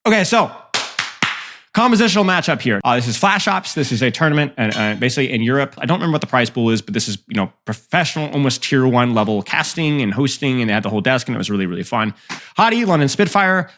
Okay, so compositional matchup here. This is Flash Ops. This is a tournament, and basically in Europe. I don't remember what the prize pool is, but this is professional, almost tier 1 level casting and hosting, and they had the whole desk, and it was really, really fun. Hottie, London Spitfire.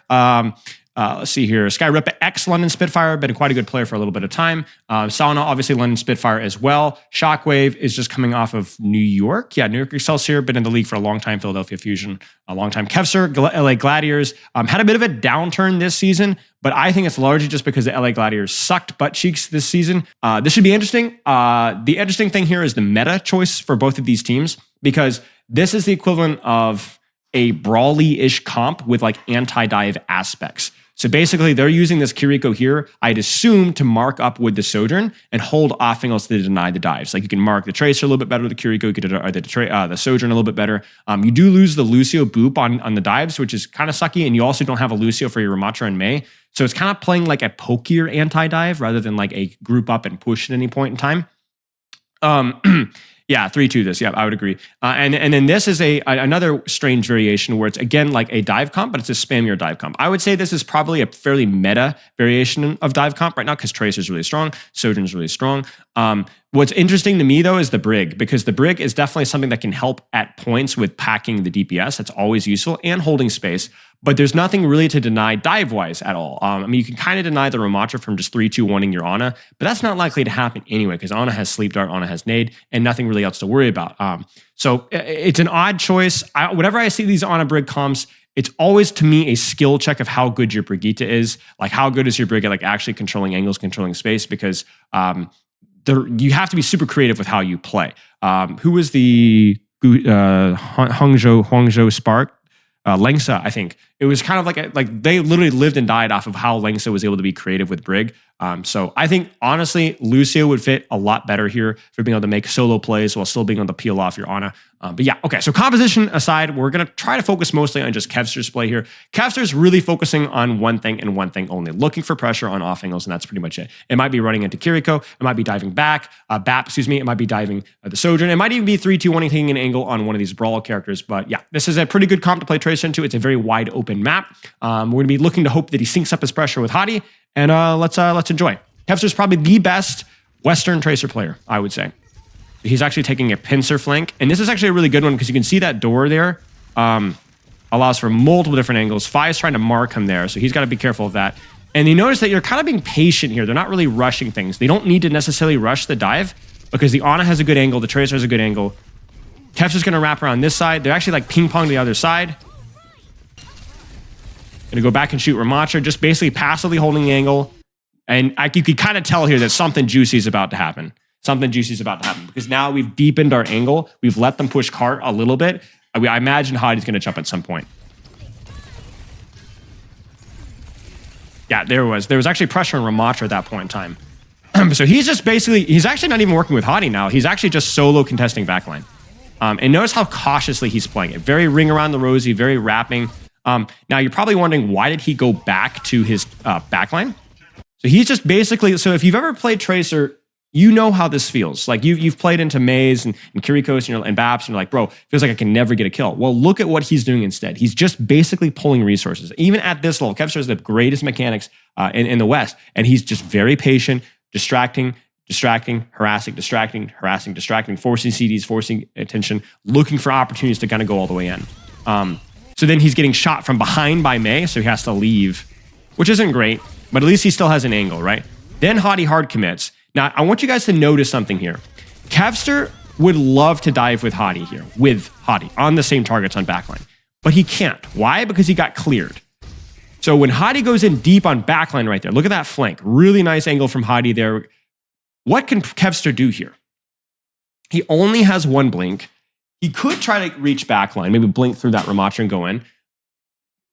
Let's see here. Skyrippa X London Spitfire, been quite a good player for a little bit of time. Sauna, obviously London Spitfire as well. Shockwave is just coming off of New York. Yeah, New York Excelsior, been in the league for a long time. Philadelphia Fusion, a long time. Kevster, LA Gladiators, had a bit of a downturn this season, but I think it's largely just because the LA Gladiators sucked butt cheeks this season. This should be interesting. The interesting thing here is the meta choice for both of these teams, because this is the equivalent of a brawly-ish comp with like anti-dive aspects. So basically, they're using this Kiriko here, I'd assume, to mark up with the Sojourn and hold off angles to deny the dives. Like you can mark the Tracer a little bit better with the Kiriko, you could the Sojourn a little bit better. You do lose the Lucio boop on the dives, which is kind of sucky, and you also don't have a Lucio for your Ramatra and Mei. So it's kind of playing like a pokier anti-dive rather than like a group up and push at any point in time. Yeah, 3-2 this. Yeah, I would agree. And then this is another strange variation where it's, again, like a dive comp, but it's a spammier dive comp. I would say this is probably a fairly meta variation of dive comp right now because Tracer's really strong, Sojourn's really strong. What's interesting to me, though, is the Brig, because the Brig is definitely something that can help at points with packing the DPS. That's always useful, and holding space. But there's nothing really to deny dive-wise at all. I mean, you can kind of deny the Ramatra from just 3-2-1ing your Ana, but that's not likely to happen anyway, because Ana has Sleep Dart, Ana has Nade, and nothing really else to worry about. So it's an odd choice. Whenever I see these Ana Brig comps, it's always, to me, a skill check of how good your Brigitte is. Like, how good is your Brig at like actually controlling angles, controlling space, because you have to be super creative with how you play. Who was the Hangzhou Spark? Lengsa, I think. It was kind of like they literally lived and died off of how Lengsa was able to be creative with Brig. So I think, honestly, Lucio would fit a lot better here for being able to make solo plays while still being able to peel off your Ana. But yeah, okay, so composition aside, we're going to try to focus mostly on just Kevster's play here. Kevster's really focusing on one thing and one thing only, looking for pressure on off angles, and that's pretty much it. It might be running into Kiriko, it might be diving back, it might be diving the Sojourn, it might even be 3-2-1 taking an angle on one of these Brawl characters, but yeah, this is a pretty good comp to play Tracer into. It's a very wide open map. We're going to be looking to hope that he syncs up his pressure with Hottie, and let's enjoy. Kevster's probably the best Western Tracer player, I would say. He's actually taking a pincer flank, and this is actually a really good one because you can see that door there allows for multiple different angles. Fi's trying to mark him there, so he's got to be careful of that. And you notice that you're kind of being patient here. They're not really rushing things. They don't need to necessarily rush the dive because the Ana has a good angle, the Tracer has a good angle. Kevster's going to wrap around this side. They're actually like ping-pong the other side. Going to go back and shoot Ramatra, just basically passively holding the angle. And you could kind of tell here that something juicy is about to happen. Something juicy is about to happen because now we've deepened our angle. We've let them push cart a little bit. I imagine Hottie's going to jump at some point. Yeah, there was actually pressure on Ramatra at that point in time. So he's actually not even working with Hottie now. He's actually just solo contesting backline. And notice how cautiously he's playing it. Very ring around the rosy, very wrapping. Now you're probably wondering, why did he go back to his backline? So he's just basically, so if you've ever played Tracer, you know how this feels. Like you've played into Maze and Kirikos and Baps, and you're like, bro, feels like I can never get a kill. Well, look at what he's doing instead. He's just basically pulling resources. Even at this level, Kevster has the greatest mechanics in the West, and he's just very patient, distracting, harassing, forcing CDs, forcing attention, looking for opportunities to kind of go all the way in. So then he's getting shot from behind by Mei, so he has to leave, which isn't great, but at least he still has an angle, right? Then Hottie hard commits. Now, I want you guys to notice something here. Kevster would love to dive with Hottie here, on the same targets on backline, but he can't. Why? Because he got cleared. So when Hottie goes in deep on backline right there, look at that flank. Really nice angle from Hottie there. What can Kevster do here? He only has one blink. He could try to reach backline, maybe blink through that Ramatra and go in.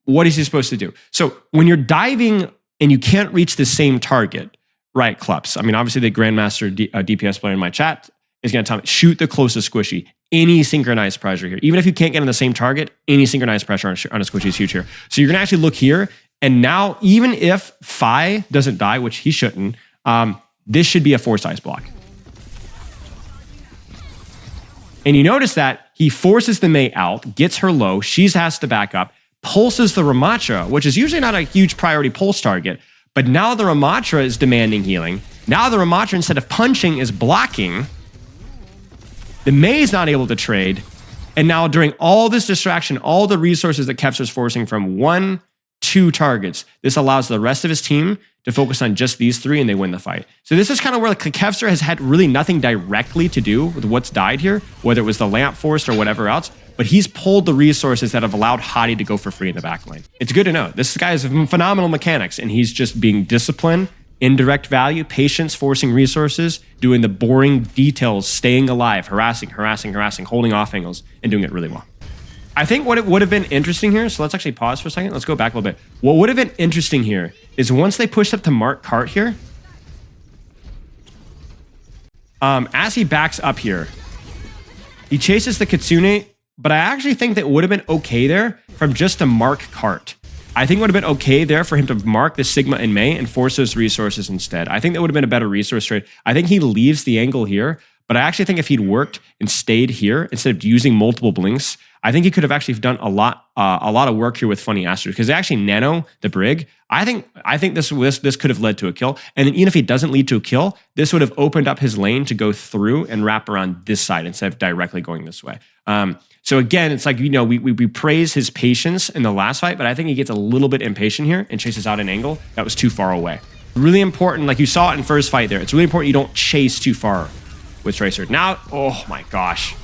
What is he supposed to do? So when you're diving and you can't reach the same target, right, Clups? I mean, obviously the Grandmaster DPS player in my chat is going to tell me, shoot the closest squishy. Any synchronized pressure here. Even if you can't get on the same target, any synchronized pressure on a squishy is huge here. So you're going to actually look here, and now even if Fi doesn't die, which he shouldn't, this should be a 4-size block. And you notice that he forces the Mei out, gets her low, she has to back up, pulses the Ramatra, which is usually not a huge priority pulse target, but now the Ramatra is demanding healing. Now the Ramatra, instead of punching, is blocking. The Mei is not able to trade. And now during all this distraction, all the resources that Kevster's forcing from 1, 2 targets, this allows the rest of his team to focus on just these 3 and they win the fight. So this is kind of where Kevster has had really nothing directly to do with what's died here, whether it was the lamp forced or whatever else, but he's pulled the resources that have allowed Hadi to go for free in the backline. It's good to know. This guy has phenomenal mechanics and he's just being disciplined, indirect value, patience, forcing resources, doing the boring details, staying alive, harassing, holding off angles, and doing it really well. I think what it would have been interesting here, so let's actually pause for a second. Let's go back a little bit. What would have been interesting here is once they pushed up to Mark Cart here, as he backs up here, he chases the Kitsune, but I actually think that it would have been okay there from just a Mark Cart. I think it would have been okay there for him to mark the Sigma in May and force those resources instead. I think that would have been a better resource trade. I think he leaves the angle here, but I actually think if he'd worked and stayed here instead of using multiple blinks, I think he could have actually done a lot of work here with Funny Astro because they actually nano the Brig. I think this could have led to a kill. And then even if he doesn't lead to a kill, this would have opened up his lane to go through and wrap around this side instead of directly going this way. So again, it's like, we praise his patience in the last fight, but I think he gets a little bit impatient here and chases out an angle that was too far away. Really important, like you saw it in first fight there. It's really important you don't chase too far with Tracer. Now, oh my gosh.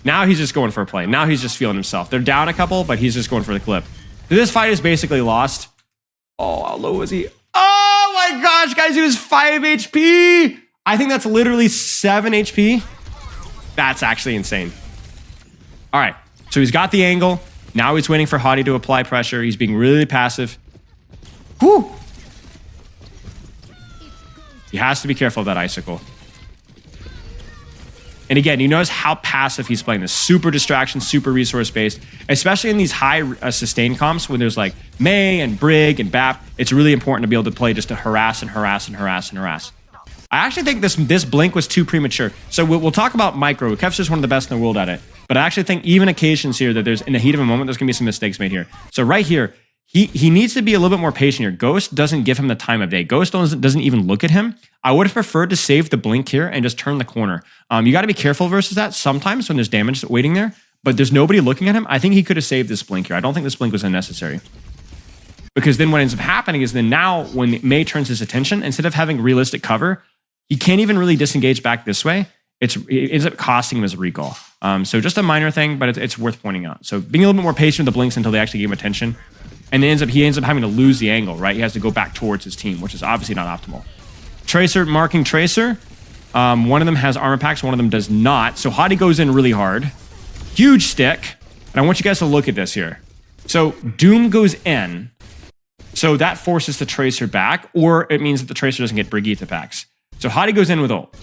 Now he's just going for a play. Now he's just feeling himself. They're down a couple, but he's just going for the clip. This fight is basically lost. Oh, how low was he? Oh my gosh, guys, he was 5 HP. I think that's literally 7 HP. That's actually insane. All right, so he's got the angle. Now he's waiting for Hadi to apply pressure. He's being really passive. Whew. He has to be careful of that icicle. And again, you notice how passive he's playing this. Super distraction, super resource based, especially in these high sustain comps when there's like Mei and Brig and Bap. It's really important to be able to play just to harass and harass and harass and harass. I actually think this blink was too premature. So we'll talk about micro. Kevster's one of the best in the world at it. But I actually think even occasions here that there's, in the heat of a moment, there's going to be some mistakes made here. So right here, he needs to be a little bit more patient here. Ghost doesn't give him the time of day. Ghost doesn't even look at him. I would have preferred to save the blink here and just turn the corner. You got to be careful versus that sometimes when there's damage waiting there, but there's nobody looking at him. I think he could have saved this blink here. I don't think this blink was unnecessary. Because then what ends up happening is then now when Mei turns his attention, instead of having realistic cover, he can't even really disengage back this way. It ends up costing him his recall. So just a minor thing, but it's worth pointing out. So being a little bit more patient with the blinks until they actually give him attention. And he ends up having to lose the angle, right? He has to go back towards his team, which is obviously not optimal. Tracer marking Tracer. One of them has armor packs, one of them does not. So Hadi goes in really hard. Huge stick. And I want you guys to look at this here. So Doom goes in. So that forces the Tracer back, or it means that the Tracer doesn't get Brigitte packs. So Hadi goes in with ult.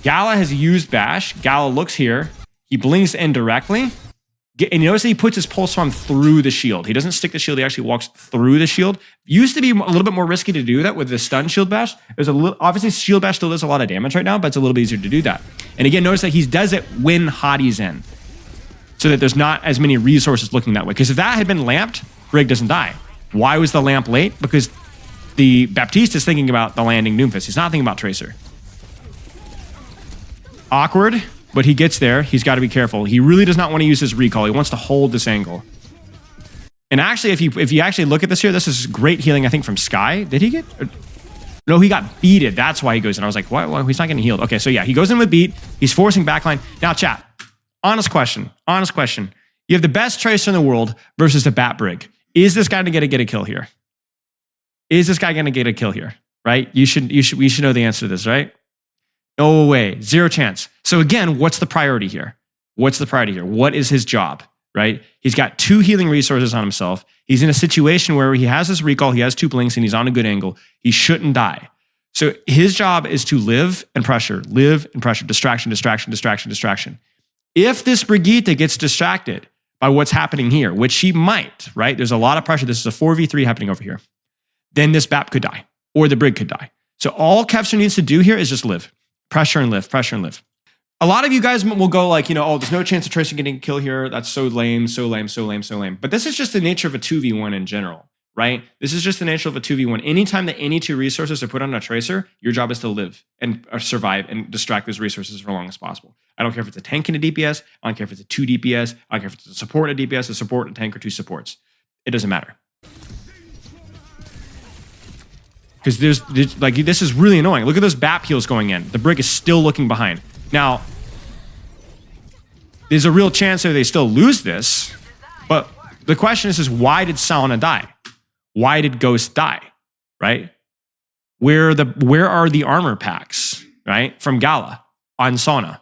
Gala has used Bash. Gala looks here. He blinks in directly. And you notice that he puts his pulse bomb through the shield. He doesn't stick the shield. He actually walks through the shield. Used to be a little bit more risky to do that with the stun shield bash. There's a little, obviously shield bash still does a lot of damage right now, but it's a little bit easier to do that. And again, notice that he does it when Hadi's in, so that there's not as many resources looking that way. Because if that had been lamped, Brig doesn't die. Why was the lamp late? Because the Baptiste is thinking about the landing Doomfist. He's not thinking about Tracer. Awkward. But he gets there. He's got to be careful. He really does not want to use his recall. He wants to hold this angle. And actually, if you actually look at this here, this is great healing, I think, from Sky. Did he get? No, he got beated. That's why he goes in. I was like, what? Well, he's not getting healed. Okay, so yeah, he goes in with beat. He's forcing backline. Now, chat. Honest question. Honest question. You have the best Tracer in the world versus the Bat Brig. Is this guy going to get a kill here? Is this guy going to get a kill here? Right? We should know the answer to this, right? No way. Zero chance. So again, what's the priority here? What's the priority here? What is his job, right? He's got 2 healing resources on himself. He's in a situation where he has his recall, he has 2 blinks, and he's on a good angle. He shouldn't die. So his job is to live and pressure, distraction, distraction, distraction, distraction. If this Brigitte gets distracted by what's happening here, which she might, right? There's a lot of pressure. This is a 4v3 happening over here. Then this BAP could die, or the Brig could die. So all Kevster needs to do here is just live. Pressure and live, pressure and live. a lot of you guys will go like, you know, oh, there's no chance of Tracer getting a kill here. That's so lame, so lame, so lame, so lame. But this is just the nature of a 2v1 in general, right? This is just the nature of a 2v1. Anytime that any two resources are put on a Tracer, your job is to live and survive and distract those resources for as long as possible. I don't care if it's a tank and a DPS. I don't care if it's a 2 DPS. I don't care if it's a support and a DPS, a support and a tank, or 2 supports. It doesn't matter. Because there's like, this is really annoying. Look at those BAP heals going in. The Brig is still looking behind. Now, there's a real chance that they still lose this, but the question is why did Sauna die? Why did Ghost die, right? Where are the armor packs, right, from Gala on Sauna?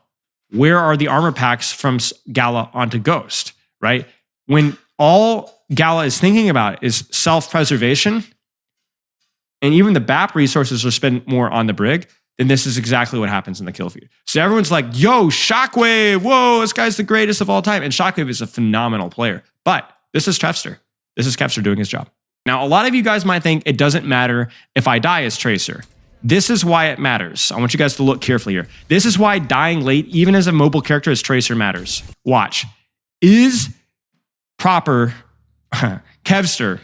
Where are the armor packs from Gala onto Ghost, right? When all Gala is thinking about is self-preservation, and even the BAP resources are spent more on the Brig, then this is exactly what happens in the kill feed. So everyone's like, yo, Shockwave, whoa, this guy's the greatest of all time. And Shockwave is a phenomenal player. But this is Kevster. This is Kevster doing his job. Now, a lot of you guys might think it doesn't matter if I die as Tracer. This is why it matters. I want you guys to look carefully here. This is why dying late, even as a mobile character as Tracer, matters. Watch. Is proper Kevster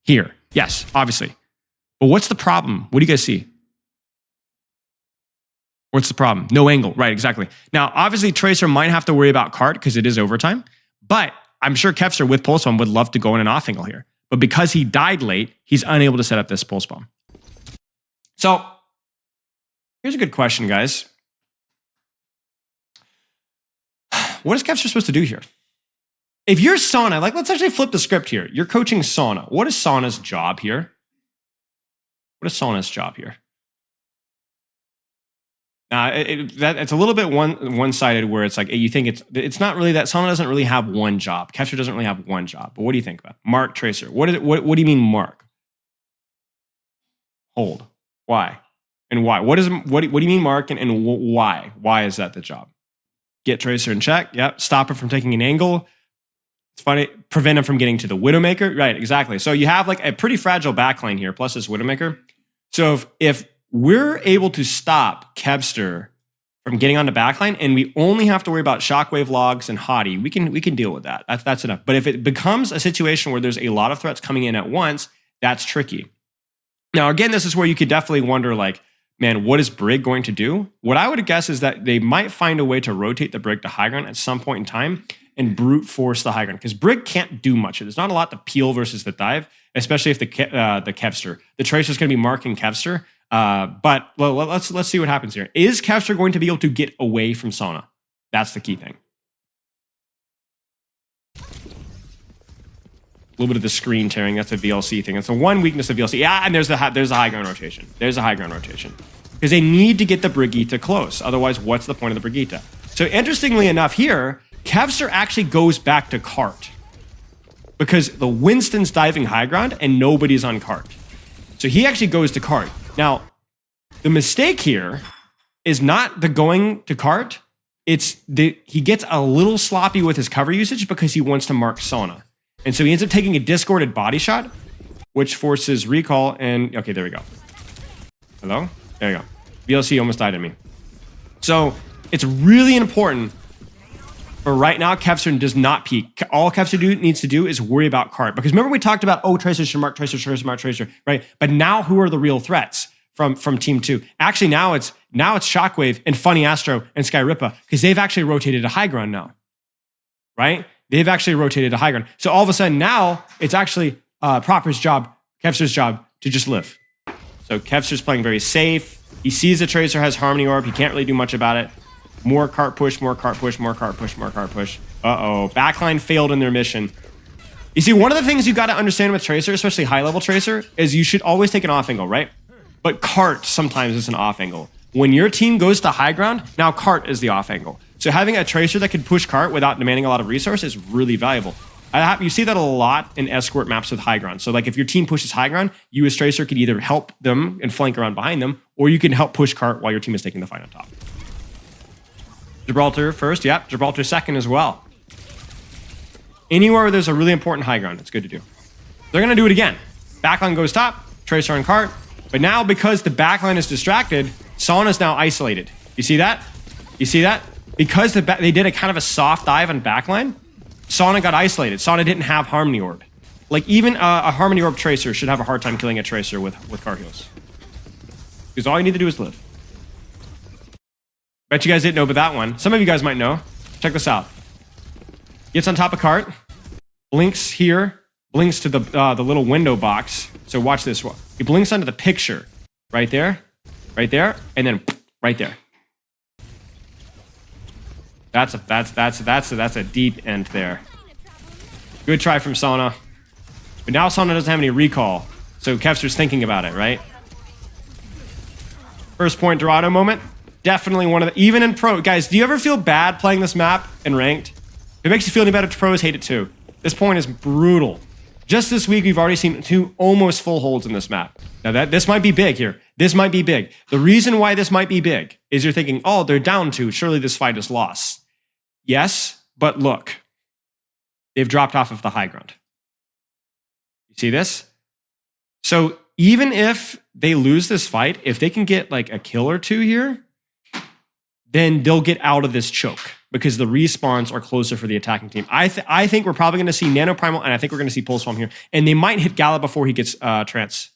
here? Yes, obviously. But what's the problem? What do you guys see? What's the problem? No angle. Right, exactly. Now, obviously, Tracer might have to worry about cart because it is overtime, but I'm sure Kevster with Pulse Bomb would love to go in an off angle here. But because he died late, he's unable to set up this Pulse Bomb. So, here's a good question, guys. What is Kevster supposed to do here? If you're Sauna, like, let's actually flip the script here. You're coaching Sauna. What is Sauna's job here? What is Sauna's job here? It's a little bit one-sided where it's like you think it's not really that. Sauna doesn't really have one job. Kevster doesn't really have one job. But what do you think about Mark Tracer? What do you mean Mark? Hold. Why? And why? What do you mean Mark and why? Why is that the job? Get Tracer in check. Yep. Stop him from taking an angle. It's funny. Prevent him from getting to the Widowmaker. Right. Exactly. So you have like a pretty fragile backline here. Plus this Widowmaker. So if we're able to stop Kevster from getting on the backline, and we only have to worry about Shockwave logs and Hottie, we can deal with that. That's enough. But if it becomes a situation where there's a lot of threats coming in at once, that's tricky. Now, again, this is where you could definitely wonder, like, man, what is Brig going to do? What I would guess is that they might find a way to rotate the Brig to high ground at some point in time and brute force the high ground, because Brig can't do much. There's not a lot to peel versus the dive, especially if the Kevster. The Tracer's going to be marking Kevster. But well, let's see what happens here. Is Kevster going to be able to get away from Sauna? That's the key thing. A little bit of the screen tearing. That's a VLC thing. That's the one weakness of VLC. Yeah, and there's a high ground rotation. There's a high ground rotation because they need to get the Brigitte close. Otherwise, what's the point of the Brigitte? So interestingly enough, here Kevster actually goes back to cart because the Winston's diving high ground and nobody's on cart. So he actually goes to cart. Now, the mistake here is not the going to cart. He gets a little sloppy with his cover usage because he wants to mark Sauna. And so he ends up taking a discorded body shot, which forces recall. And okay, there we go. Hello? There we go. VLC almost died on me. So it's really important. But right now, Kevster does not peek. All Kevster needs to do is worry about cart. Because remember we talked about, oh, Tracer should mark Tracer, Tracer, mark Tracer, right? But now who are the real threats from Team 2? Actually, now it's Shockwave and Funny Astro and Skyripa, because they've actually rotated to high ground now, right? They've actually rotated to high ground. So all of a sudden now, it's actually Proper's job, Kevster's job, to just live. So Kevster's playing very safe. He sees the Tracer has Harmony Orb. He can't really do much about it. More cart push, more cart push, more cart push, more cart push. Uh-oh. Backline failed in their mission. You see, one of the things you got to understand with Tracer, especially high-level Tracer, is you should always take an off angle, right? But cart sometimes is an off angle. When your team goes to high ground, now cart is the off angle. So having a Tracer that can push cart without demanding a lot of resource is really valuable. You see that a lot in escort maps with high ground. So like if your team pushes high ground, you as Tracer could either help them and flank around behind them, or you can help push cart while your team is taking the fight on top. Gibraltar first, yep. Gibraltar second as well. Anywhere where there's a really important high ground, it's good to do. They're going to do it again. Backline goes top, Tracer on cart. But now because the backline is distracted, Sauna's now isolated. You see that? You see that? because they did a kind of a soft dive on backline, Sauna got isolated. Sauna didn't have Harmony Orb. Like, even a Harmony Orb Tracer should have a hard time killing a Tracer with card heals. Because all you need to do is live. Bet you guys didn't know about that one. Some of you guys might know. Check this out. Gets on top of cart, blinks here, blinks to the little window box. So watch this. He blinks onto the picture. Right there, and then right there. That's a deep end there. Good try from Sauna. But now Sauna doesn't have any recall. So Kevster's thinking about it, right? First point Dorado moment. Definitely one of the, even in pro. Guys, do you ever feel bad playing this map in ranked? If it makes you feel any better, pros hate it too. This point is brutal. Just this week, we've already seen 2 almost full holds in this map. Now this might be big here. This might be big. The reason why this might be big is you're thinking, oh, they're down 2. Surely this fight is lost. Yes, but look. They've dropped off of the high ground. You see this? So even if they lose this fight, if they can get like a kill or 2 here, then they'll get out of this choke because the respawns are closer for the attacking team. I think we're probably going to see Nano Primal, and I think we're going to see Pulse Bomb here. And they might hit Gala before he gets Trance.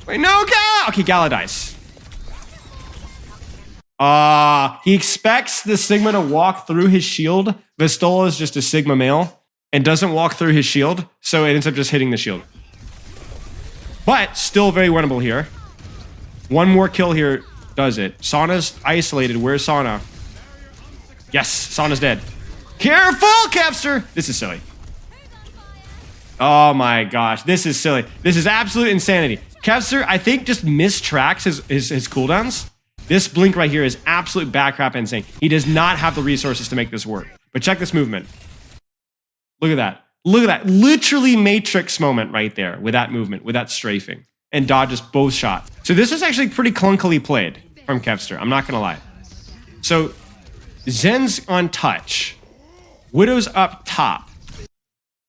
Wait, no, Gala! Okay, Gala dies. He expects the Sigma to walk through his shield. Vistola is just a Sigma male and doesn't walk through his shield, so it ends up just hitting the shield. But still very winnable here. One more kill here does it. Sauna's isolated. Where's Sauna? Yes, Sauna's dead. Careful, Kevster! This is silly. Oh my gosh, this is silly. This is absolute insanity. Kevster, I think, just mistracks his cooldowns. This blink right here is absolute backcrap insane. He does not have the resources to make this work. But check this movement. Look at that. Look at that. Literally Matrix moment right there with that movement, with that strafing. And dodges both shots. So this is actually pretty clunkily played from Kevster. I'm not going to lie. So Zen's on touch. Widow's up top.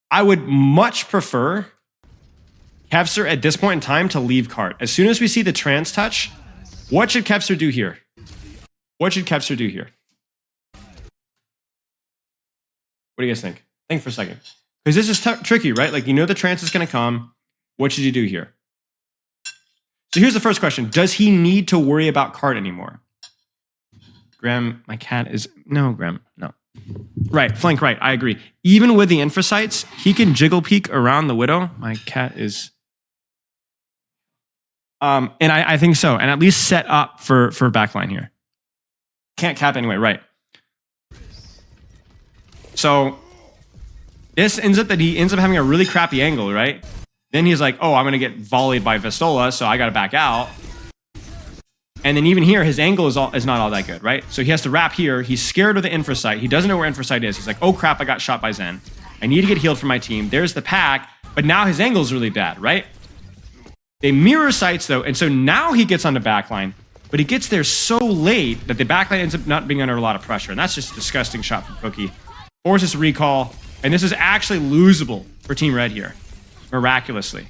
I would much prefer Kevster at this point in time to leave cart. As soon as we see the trans touch, what should Kevster do here? What should Kevster do here? What do you guys think? Think for a second. Because this is tricky, right? Like, you know the trance is going to come. What should you do here? So here's the first question. Does he need to worry about cart anymore? Graham, my cat is... No, Graham, no. Right, flank right, I agree. Even with the Infrasights, he can jiggle peek around the Widow. My cat is... and I think so. And at least set up for backline here. Can't cap anyway, right. So... This ends up that he ends up having a really crappy angle, right? Then he's like, oh, I'm going to get volleyed by Vistola, so I got to back out. And then even here, his angle is not all that good, right? So he has to wrap here. He's scared of the Infrasight. He doesn't know where Infrasight is. He's like, oh crap, I got shot by Zen. I need to get healed for my team. There's the pack, but now his angle is really bad, right? They mirror sights though, and so now he gets on the backline, but he gets there so late that the backline ends up not being under a lot of pressure, and that's just a disgusting shot from Cookie. Forces recall. And this is actually losable for Team Red here, miraculously.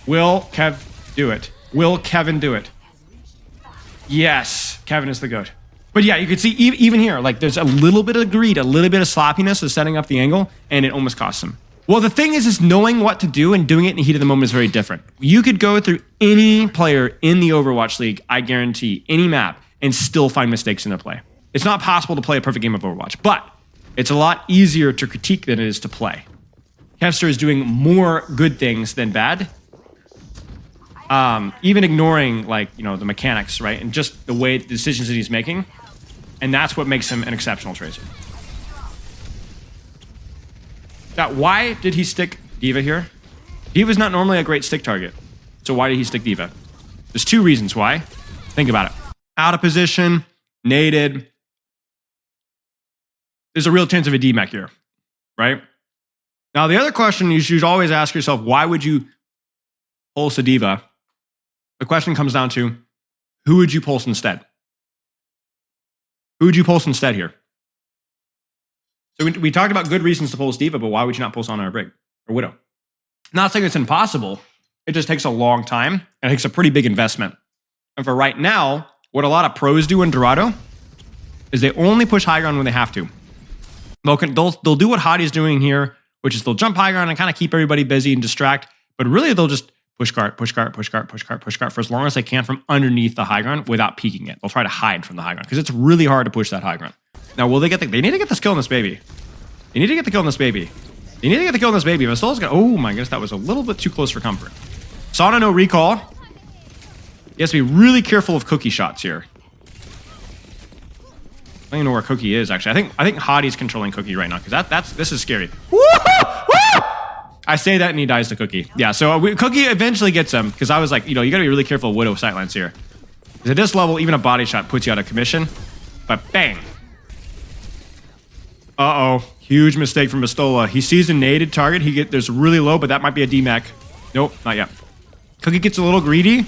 Will Kev do it? Will Kevin do it? Yes, Kevin is the GOAT. But yeah, you can see even here, like there's a little bit of greed, a little bit of sloppiness of setting up the angle, and it almost costs him. Well, the thing is knowing what to do and doing it in the heat of the moment is very different. You could go through any player in the Overwatch League, I guarantee, any map, and still find mistakes in their play. It's not possible to play a perfect game of Overwatch, but it's a lot easier to critique than it is to play. Kevster is doing more good things than bad. Even ignoring, like, you know, the mechanics, right? And just the way the decisions that he's making. And that's what makes him an exceptional Tracer. Now, why did he stick D.Va here? D.Va's not normally a great stick target. So why did he stick D.Va? There's 2 reasons why. Think about it. Out of position, naded. There's a real chance of a DMAC here, right? Now, the other question you should always ask yourself, why would you pulse a D.Va? The question comes down to, who would you pulse instead? Who would you pulse instead here? So we talked about good reasons to pulse D.Va, but why would you not pulse Ana or Brig or Widow? Not saying it's impossible. It just takes a long time and it takes a pretty big investment. And for right now, what a lot of pros do in Dorado is they only push high ground when they have to. They'll do what Hadi's doing here, which is they'll jump high ground and kind of keep everybody busy and distract. But really, they'll just push cart, push cart, push cart, push cart, push cart for as long as they can from underneath the high ground without peeking it. They'll try to hide from the high ground because it's really hard to push that high ground. Now, will they get they need to get this kill on this baby. They need to get the kill on this baby. They need to get the kill on this baby. Vistola's got, oh my goodness, that was a little bit too close for comfort. Sauna no recall. He has to be really careful of Cookie shots here. I don't even know where Cookie is, actually. I think Hadi's controlling Cookie right now, because this is scary. Woo! Woo! I say that and he dies to Cookie. Yeah, so Cookie eventually gets him, because I was like, you gotta be really careful of Widow sightlines here. Because at this level, even a body shot puts you out of commission. But bang! Uh-oh. Huge mistake from Vistola. He sees a naded target. There's really low, but that might be a DMAC. Nope, not yet. Cookie gets a little greedy.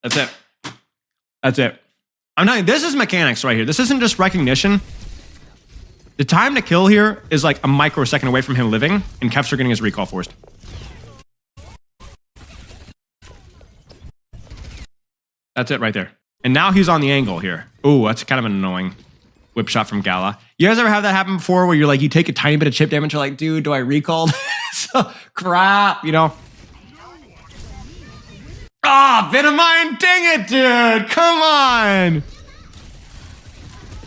That's it. That's it. I'm not. This is mechanics right here. This isn't just recognition. The time to kill here is like a microsecond away from him living, and Kevster getting his recall forced. That's it right there. And now he's on the angle here. Ooh, that's kind of an annoying whip shot from Gala. You guys ever have that happen before where you're like, you take a tiny bit of chip damage, you're like, dude, do I recall? So, crap, Ah, Venomine, dang it, dude. Come on.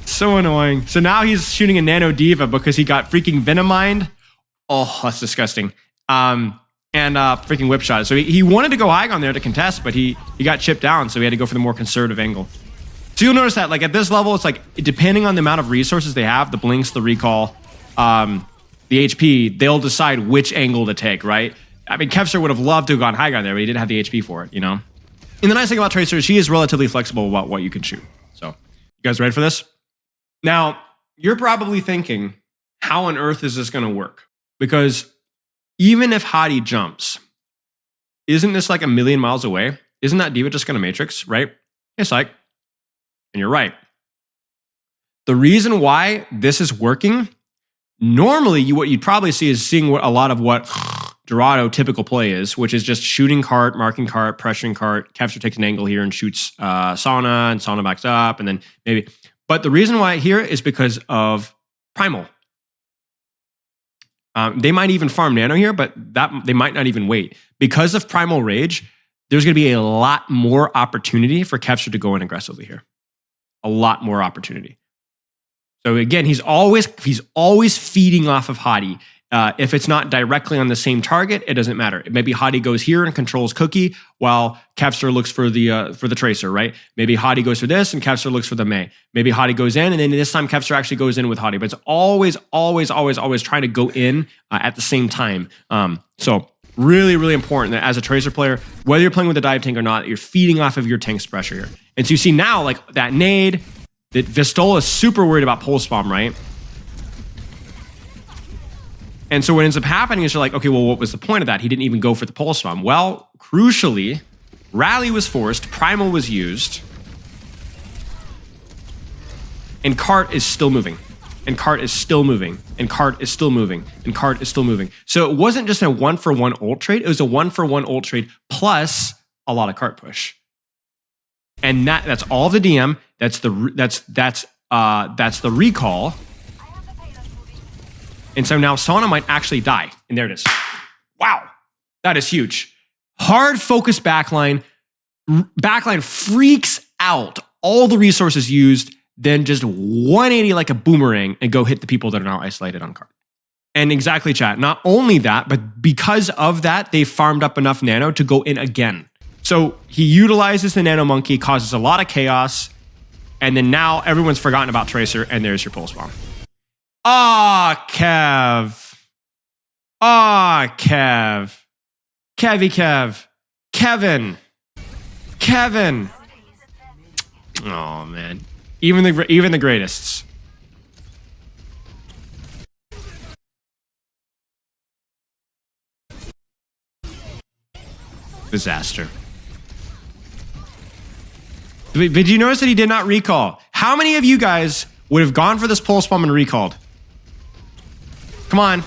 So annoying. So now he's shooting a Nano Diva because he got freaking Venomine. Oh, that's disgusting. And freaking whip shot. So he wanted to go high on there to contest, but he got chipped down, so he had to go for the more conservative angle. So you'll notice that like at this level, it's like depending on the amount of resources they have, the blinks, the recall, the HP, they'll decide which angle to take, right? I mean, Kevster would have loved to have gone high ground there, but he didn't have the HP for it, And the nice thing about Tracer is she is relatively flexible about what you can shoot. So, you guys ready for this? Now, you're probably thinking, how on earth is this going to work? Because even if Hadi jumps, isn't this like a million miles away? Isn't that Diva just going to Matrix, right? It's like, and you're right. The reason why this is working, normally what you'd probably see is seeing a lot of what Dorado typical play is, which is just shooting cart, marking cart, pressuring cart. Kevster takes an angle here and shoots Sauna, and Sauna backs up, and then maybe. But the reason why here is because of Primal. They might even farm Nano here, but they might not even wait. Because of Primal Rage, there's going to be a lot more opportunity for Kevster to go in aggressively here. A lot more opportunity. So again, he's always feeding off of Hadi. If it's not directly on the same target, it doesn't matter. Maybe Hadi goes here and controls Cookie while Kevster looks for the Tracer, right? Maybe Hadi goes for this and Kevster looks for the May. Maybe Hadi goes in and then this time Kevster actually goes in with Hadi. But it's always trying to go in at the same time. So really, really important that as a Tracer player, whether you're playing with a dive tank or not, you're feeding off of your tank's pressure here. And so you see now like that nade, that Vistola is super worried about pulse bomb, right? And so what ends up happening is you're like, okay, well, what was the point of that? He didn't even go for the pulse bomb. Well, crucially, Rally was forced, Primal was used, and Cart is still moving. And Cart is still moving. And Cart is still moving. And Cart is still moving. So it wasn't just a 1-for-1 ult trade, it was a 1-for-1 ult trade plus a lot of cart push. And that's all the DM, that's the recall. And so now Sauna might actually die. And there it is. Wow. That is huge. Hard focus backline. Backline freaks out. All the resources used. Then just 180 like a boomerang and go hit the people that are now isolated on card. And exactly, chat. Not only that, but because of that, they farmed up enough Nano to go in again. So he utilizes the Nano Monkey, causes a lot of chaos. And then now everyone's forgotten about Tracer. And there's your pulse bomb. Ah, Kev. Ah, Kev. Kev. Kevin. Oh, man. Even the greatest. Disaster. Did you notice that he did not recall? How many of you guys would have gone for this pulse bomb and recalled? Come on.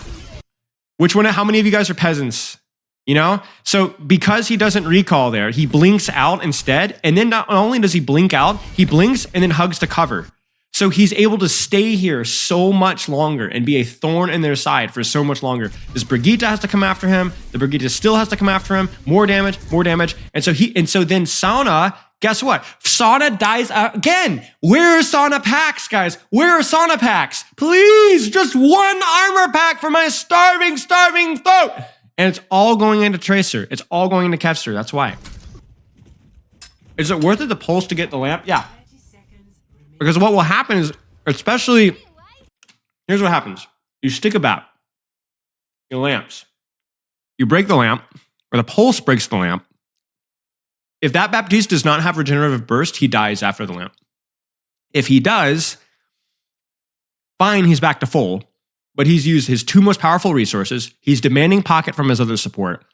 Which one? How many of you guys are peasants? You know? So because he doesn't recall there, he blinks out instead. And then not only does he blink out, he blinks and then hugs to cover. So he's able to stay here so much longer and be a thorn in their side for so much longer. This Brigitte has to come after him. The Brigitte still has to come after him. More damage, more damage. And so then Sauna, guess what? Sauna dies again. Where are Sauna packs, guys? Where are Sauna packs? Please, just one armor pack for my starving throat. And it's all going into Tracer. It's all going into Kevster. That's why. Is it worth it to pulse to get the lamp? Yeah. Because what will happen is, especially, here's what happens. You stick a bat, your lamps. You break the lamp, or the pulse breaks the lamp. If that Baptiste does not have regenerative burst, he dies after the lamp. If he does, fine, he's back to full, but he's used his 2 most powerful resources. He's demanding pocket from his other support,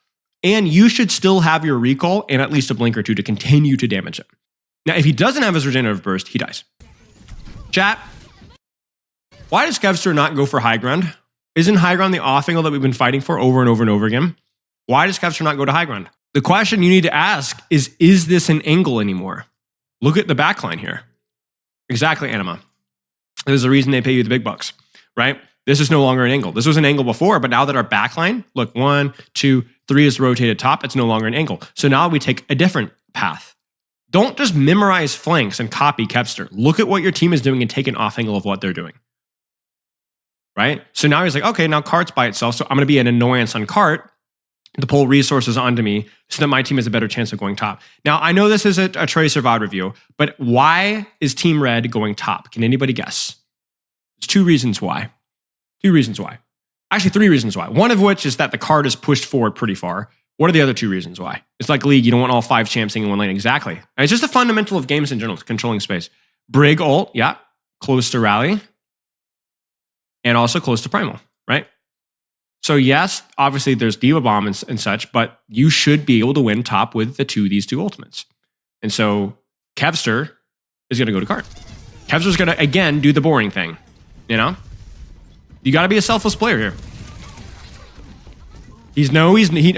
and you should still have your recall and at least a blink or 2 to continue to damage him. Now, if he doesn't have his regenerative burst, he dies. Chat, why does Kevster not go for high ground? Isn't high ground the off angle that we've been fighting for over and over and over again? Why does Kevster not go to high ground? The question you need to ask is this an angle anymore? Look at the backline here. Exactly, Anima. There's a reason they pay you the big bucks, right? This is no longer an angle. This was an angle before, but now that our backline, look, 1, 2, 3 is rotated top, it's no longer an angle. So now we take a different path. Don't just memorize flanks and copy Kevster. Look at what your team is doing and take an off angle of what they're doing. Right? So now he's like, okay, now Cart's by itself, so I'm going to be an annoyance on Cart to pull resources onto me so that my team has a better chance of going top. Now, I know this is a Tracer VOD review, but why is Team Red going top? Can anybody guess? There's 2 reasons why. 2 reasons why. Actually, 3 reasons why. One of which is that the card is pushed forward pretty far. What are the other 2 reasons why? It's like League, you don't want all 5 champs in one lane. Exactly. And it's just a fundamental of games in general, controlling space. Brig ult, yeah, close to rally. And also close to primal, right? So yes, obviously there's Diva Bomb and such, but you should be able to win top with these two ultimates. And so Kevster is going to go to cart. Kevster's going to, again, do the boring thing, you know? You got to be a selfless player here. He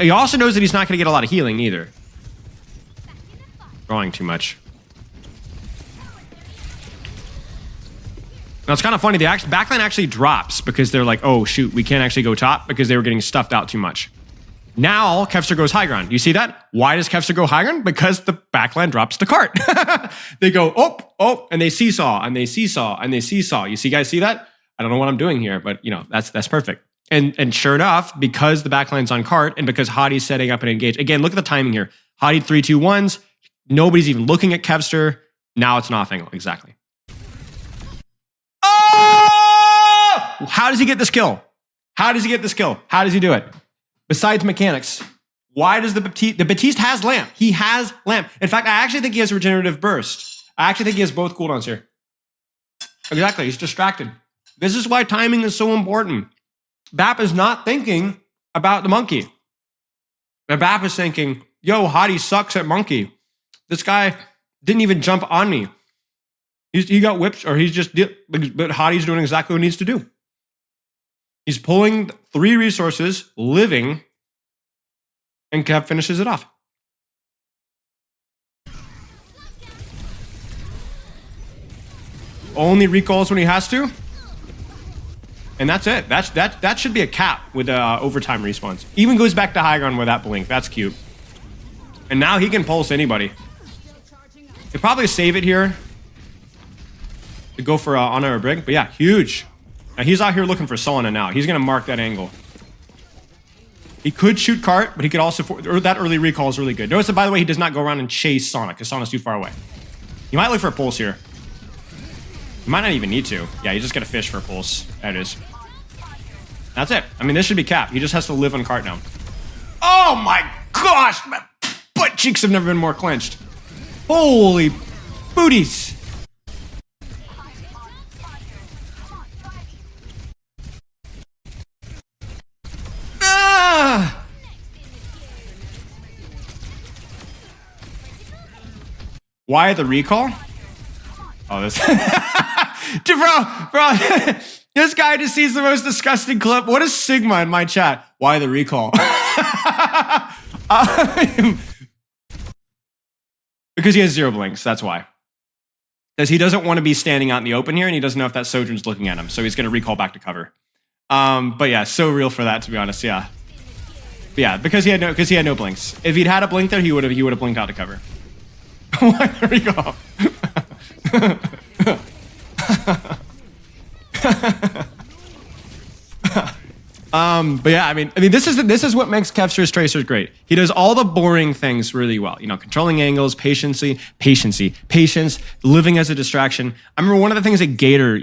also knows that he's not going to get a lot of healing either. Drawing too much. Now it's kind of funny, the backline actually drops because they're like, oh shoot, we can't actually go top because they were getting stuffed out too much. Now Kevster goes high ground. You see that? Why does Kevster go high ground? Because the backline drops the cart. They go, oh, and they seesaw, and they seesaw, and they seesaw. You guys see that? I don't know what I'm doing here, but you know, that's perfect. And sure enough, because the backline's on cart and because Hadi's setting up an engage. Again, look at the timing here. Hadi 3, 2, 1s. Nobody's even looking at Kevster. Now it's an off angle. Exactly. Oh! How does he get this kill? How does he get this kill? How does he do it? Besides mechanics, why does the Baptiste has lamp? He has lamp. In fact, I actually think he has regenerative burst. I actually think he has both cooldowns here. Exactly. He's distracted. This is why timing is so important. Bap is not thinking about the monkey. And Bap is thinking, yo, Hadi sucks at monkey. This guy didn't even jump on me. He got whipped, or he's just, but Hadi's doing exactly what he needs to do. He's pulling 3 resources, living, and Kev finishes it off. Only recalls when he has to. And that's it. That should be a cap with overtime respawns. Even goes back to high ground with that blink. That's cute. And now he can pulse anybody. He'll probably save it here to go for Honor or Brig. But yeah, huge. Now he's out here looking for Solana now. He's going to mark that angle. He could shoot cart, but he could also... that early recall is really good. Notice that, by the way, he does not go around and chase Sonic because Sonic's too far away. He might look for a pulse here. You might not even need to. Yeah, you just gotta fish for a pulse. There it is. That's it. I mean, this should be cap. He just has to live on cart now. Oh my gosh! My butt cheeks have never been more clenched. Holy booties! Ah! Why the recall? Oh, this... Dude, bro, This guy just sees the most disgusting clip. What is Sigma in my chat? Why the recall? Because he has 0 blinks, that's why. Because he doesn't want to be standing out in the open here, and he doesn't know if that Sojourn's looking at him, so he's going to recall back to cover. But yeah, so real for that, to be honest, yeah. But yeah, because he had no blinks. If he'd had a blink there, he would have blinked out to cover. Why the recall? But yeah, I mean, this is what makes Kevster's Tracers great. He does all the boring things really well. You know, controlling angles, patience, living as a distraction. I remember one of the things that Gator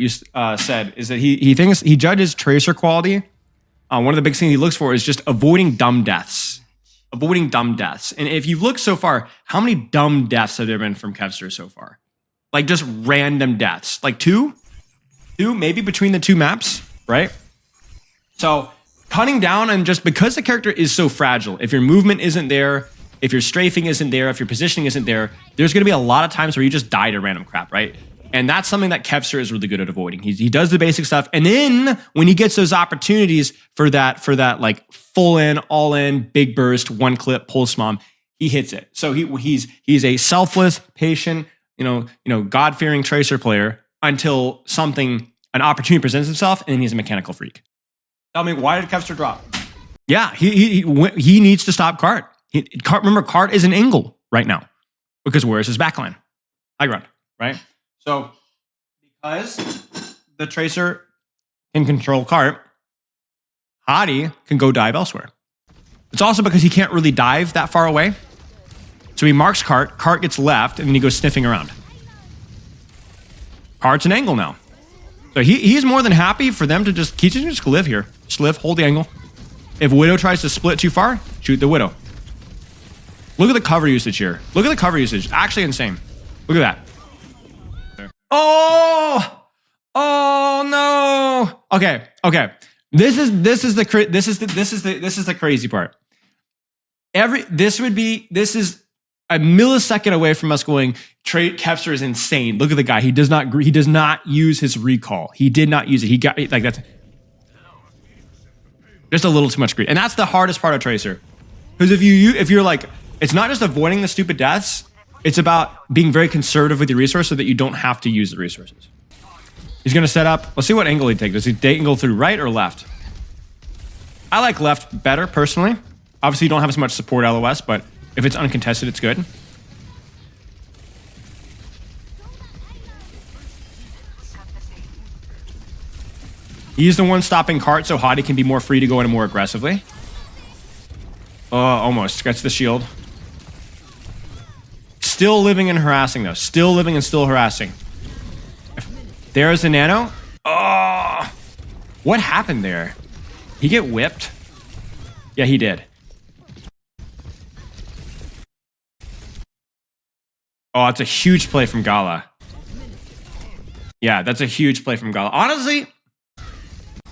said is that he thinks he judges Tracer quality. One of the big things he looks for is just avoiding dumb deaths. Avoiding dumb deaths. And if you've looked so far, how many dumb deaths have there been from Kevster so far? Like just random deaths. Like two, maybe between the 2 maps, right? So cutting down, and just because the character is so fragile, if your movement isn't there, if your strafing isn't there, if your positioning isn't there, there's going to be a lot of times where you just die to random crap, right? And that's something that Kevster is really good at avoiding. He does the basic stuff, and then when he gets those opportunities for that like full in, all in, big burst, 1 clip, pulse mom, he hits it. So he's a selfless, patient, God-fearing Tracer player until an opportunity presents itself, and then he's a mechanical freak. Tell me, why did Kevster drop? Yeah, he needs to stop Cart. Remember, Cart is an angle right now because where is his backline? High ground, right? So because the Tracer can control Cart, Hadi can go dive elsewhere. It's also because he can't really dive that far away. So he marks Cart, Cart gets left, and then he goes sniffing around. Cart's an angle now. So he's more than happy for them to just live here. Just live, hold the angle. If Widow tries to split too far, shoot the Widow. Look at the cover usage here. Look at the cover usage. Actually insane. Look at that. Oh no. Okay. This is the crazy part. This is a millisecond away from us going, Kevster is insane. Look at the guy. He does not use his recall. He did not use it. He got like that's just a little too much greed. And that's the hardest part of Tracer. Because if you're like, it's not just avoiding the stupid deaths, it's about being very conservative with your resource so that you don't have to use the resources. He's gonna set up, let's see what angle he takes. Does he angle through right or left? I like left better personally. Obviously you don't have as much support LOS, but if it's uncontested, it's good. He's the one stopping Cart so Hadi can be more free to go in more aggressively. Oh, almost. Gets the shield. Still living and harassing, though. Still living and still harassing. There's the nano. Oh! What happened there? He get whipped? Yeah, he did. Oh, that's a huge play from Gala. Yeah, that's a huge play from Gala.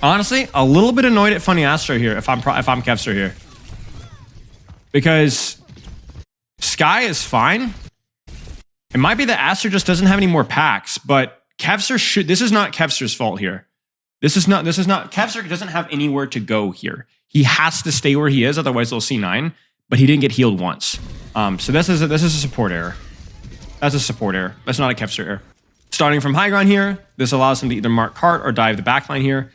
Honestly, a little bit annoyed at Funny Astro here if I'm Kevster here. Because Sky is fine. It might be that Astro just doesn't have any more packs, but Kevster should. This is not Kevster's fault here. This is not. Kevster doesn't have anywhere to go here. He has to stay where he is, otherwise they'll C9. But he didn't get healed once. So this is a support error. That's a support error. That's not a Kevster error. Starting from high ground here, this allows him to either mark Cart or dive the backline here.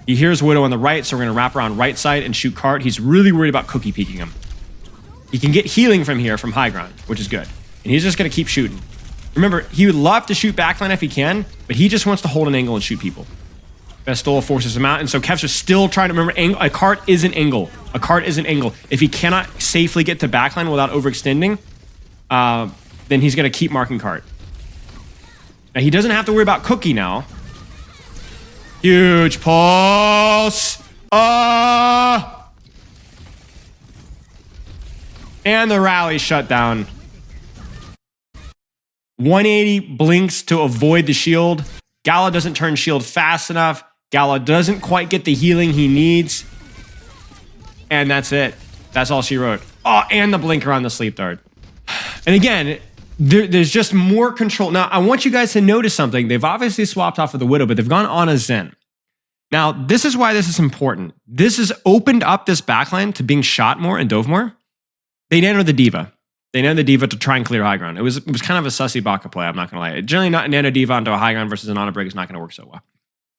He hears Widow on the right, so we're going to wrap around right side and shoot Cart. He's really worried about cookie peeking him. He can get healing from here, from high ground, which is good. And he's just going to keep shooting. Remember, he would love to shoot backline if he can, but he just wants to hold an angle and shoot people. Bestola forces him out, and so Kevster's still trying to remember, a Cart is an angle. A Cart is an angle. If he cannot safely get to backline without overextending, then he's going to keep marking Cart. Now, he doesn't have to worry about cookie now. Huge pulse. And the rally shut down. 180 blinks to avoid the shield. Gala doesn't turn shield fast enough. Gala doesn't quite get the healing he needs. And that's it. That's all she wrote. Oh, and the blinker on the sleep dart. And again, there's just more control. Now, I want you guys to notice something. They've obviously swapped off of the Widow, but they've gone on a Zen. Now, this is why this is important. This has opened up this backline to being shot more and dove more. They nano the Diva. They nano the Diva to try and clear high ground. It was kind of a sussy Baka play, I'm not going to lie. Generally, not nano Diva onto a high ground versus an Ana break is not going to work so well.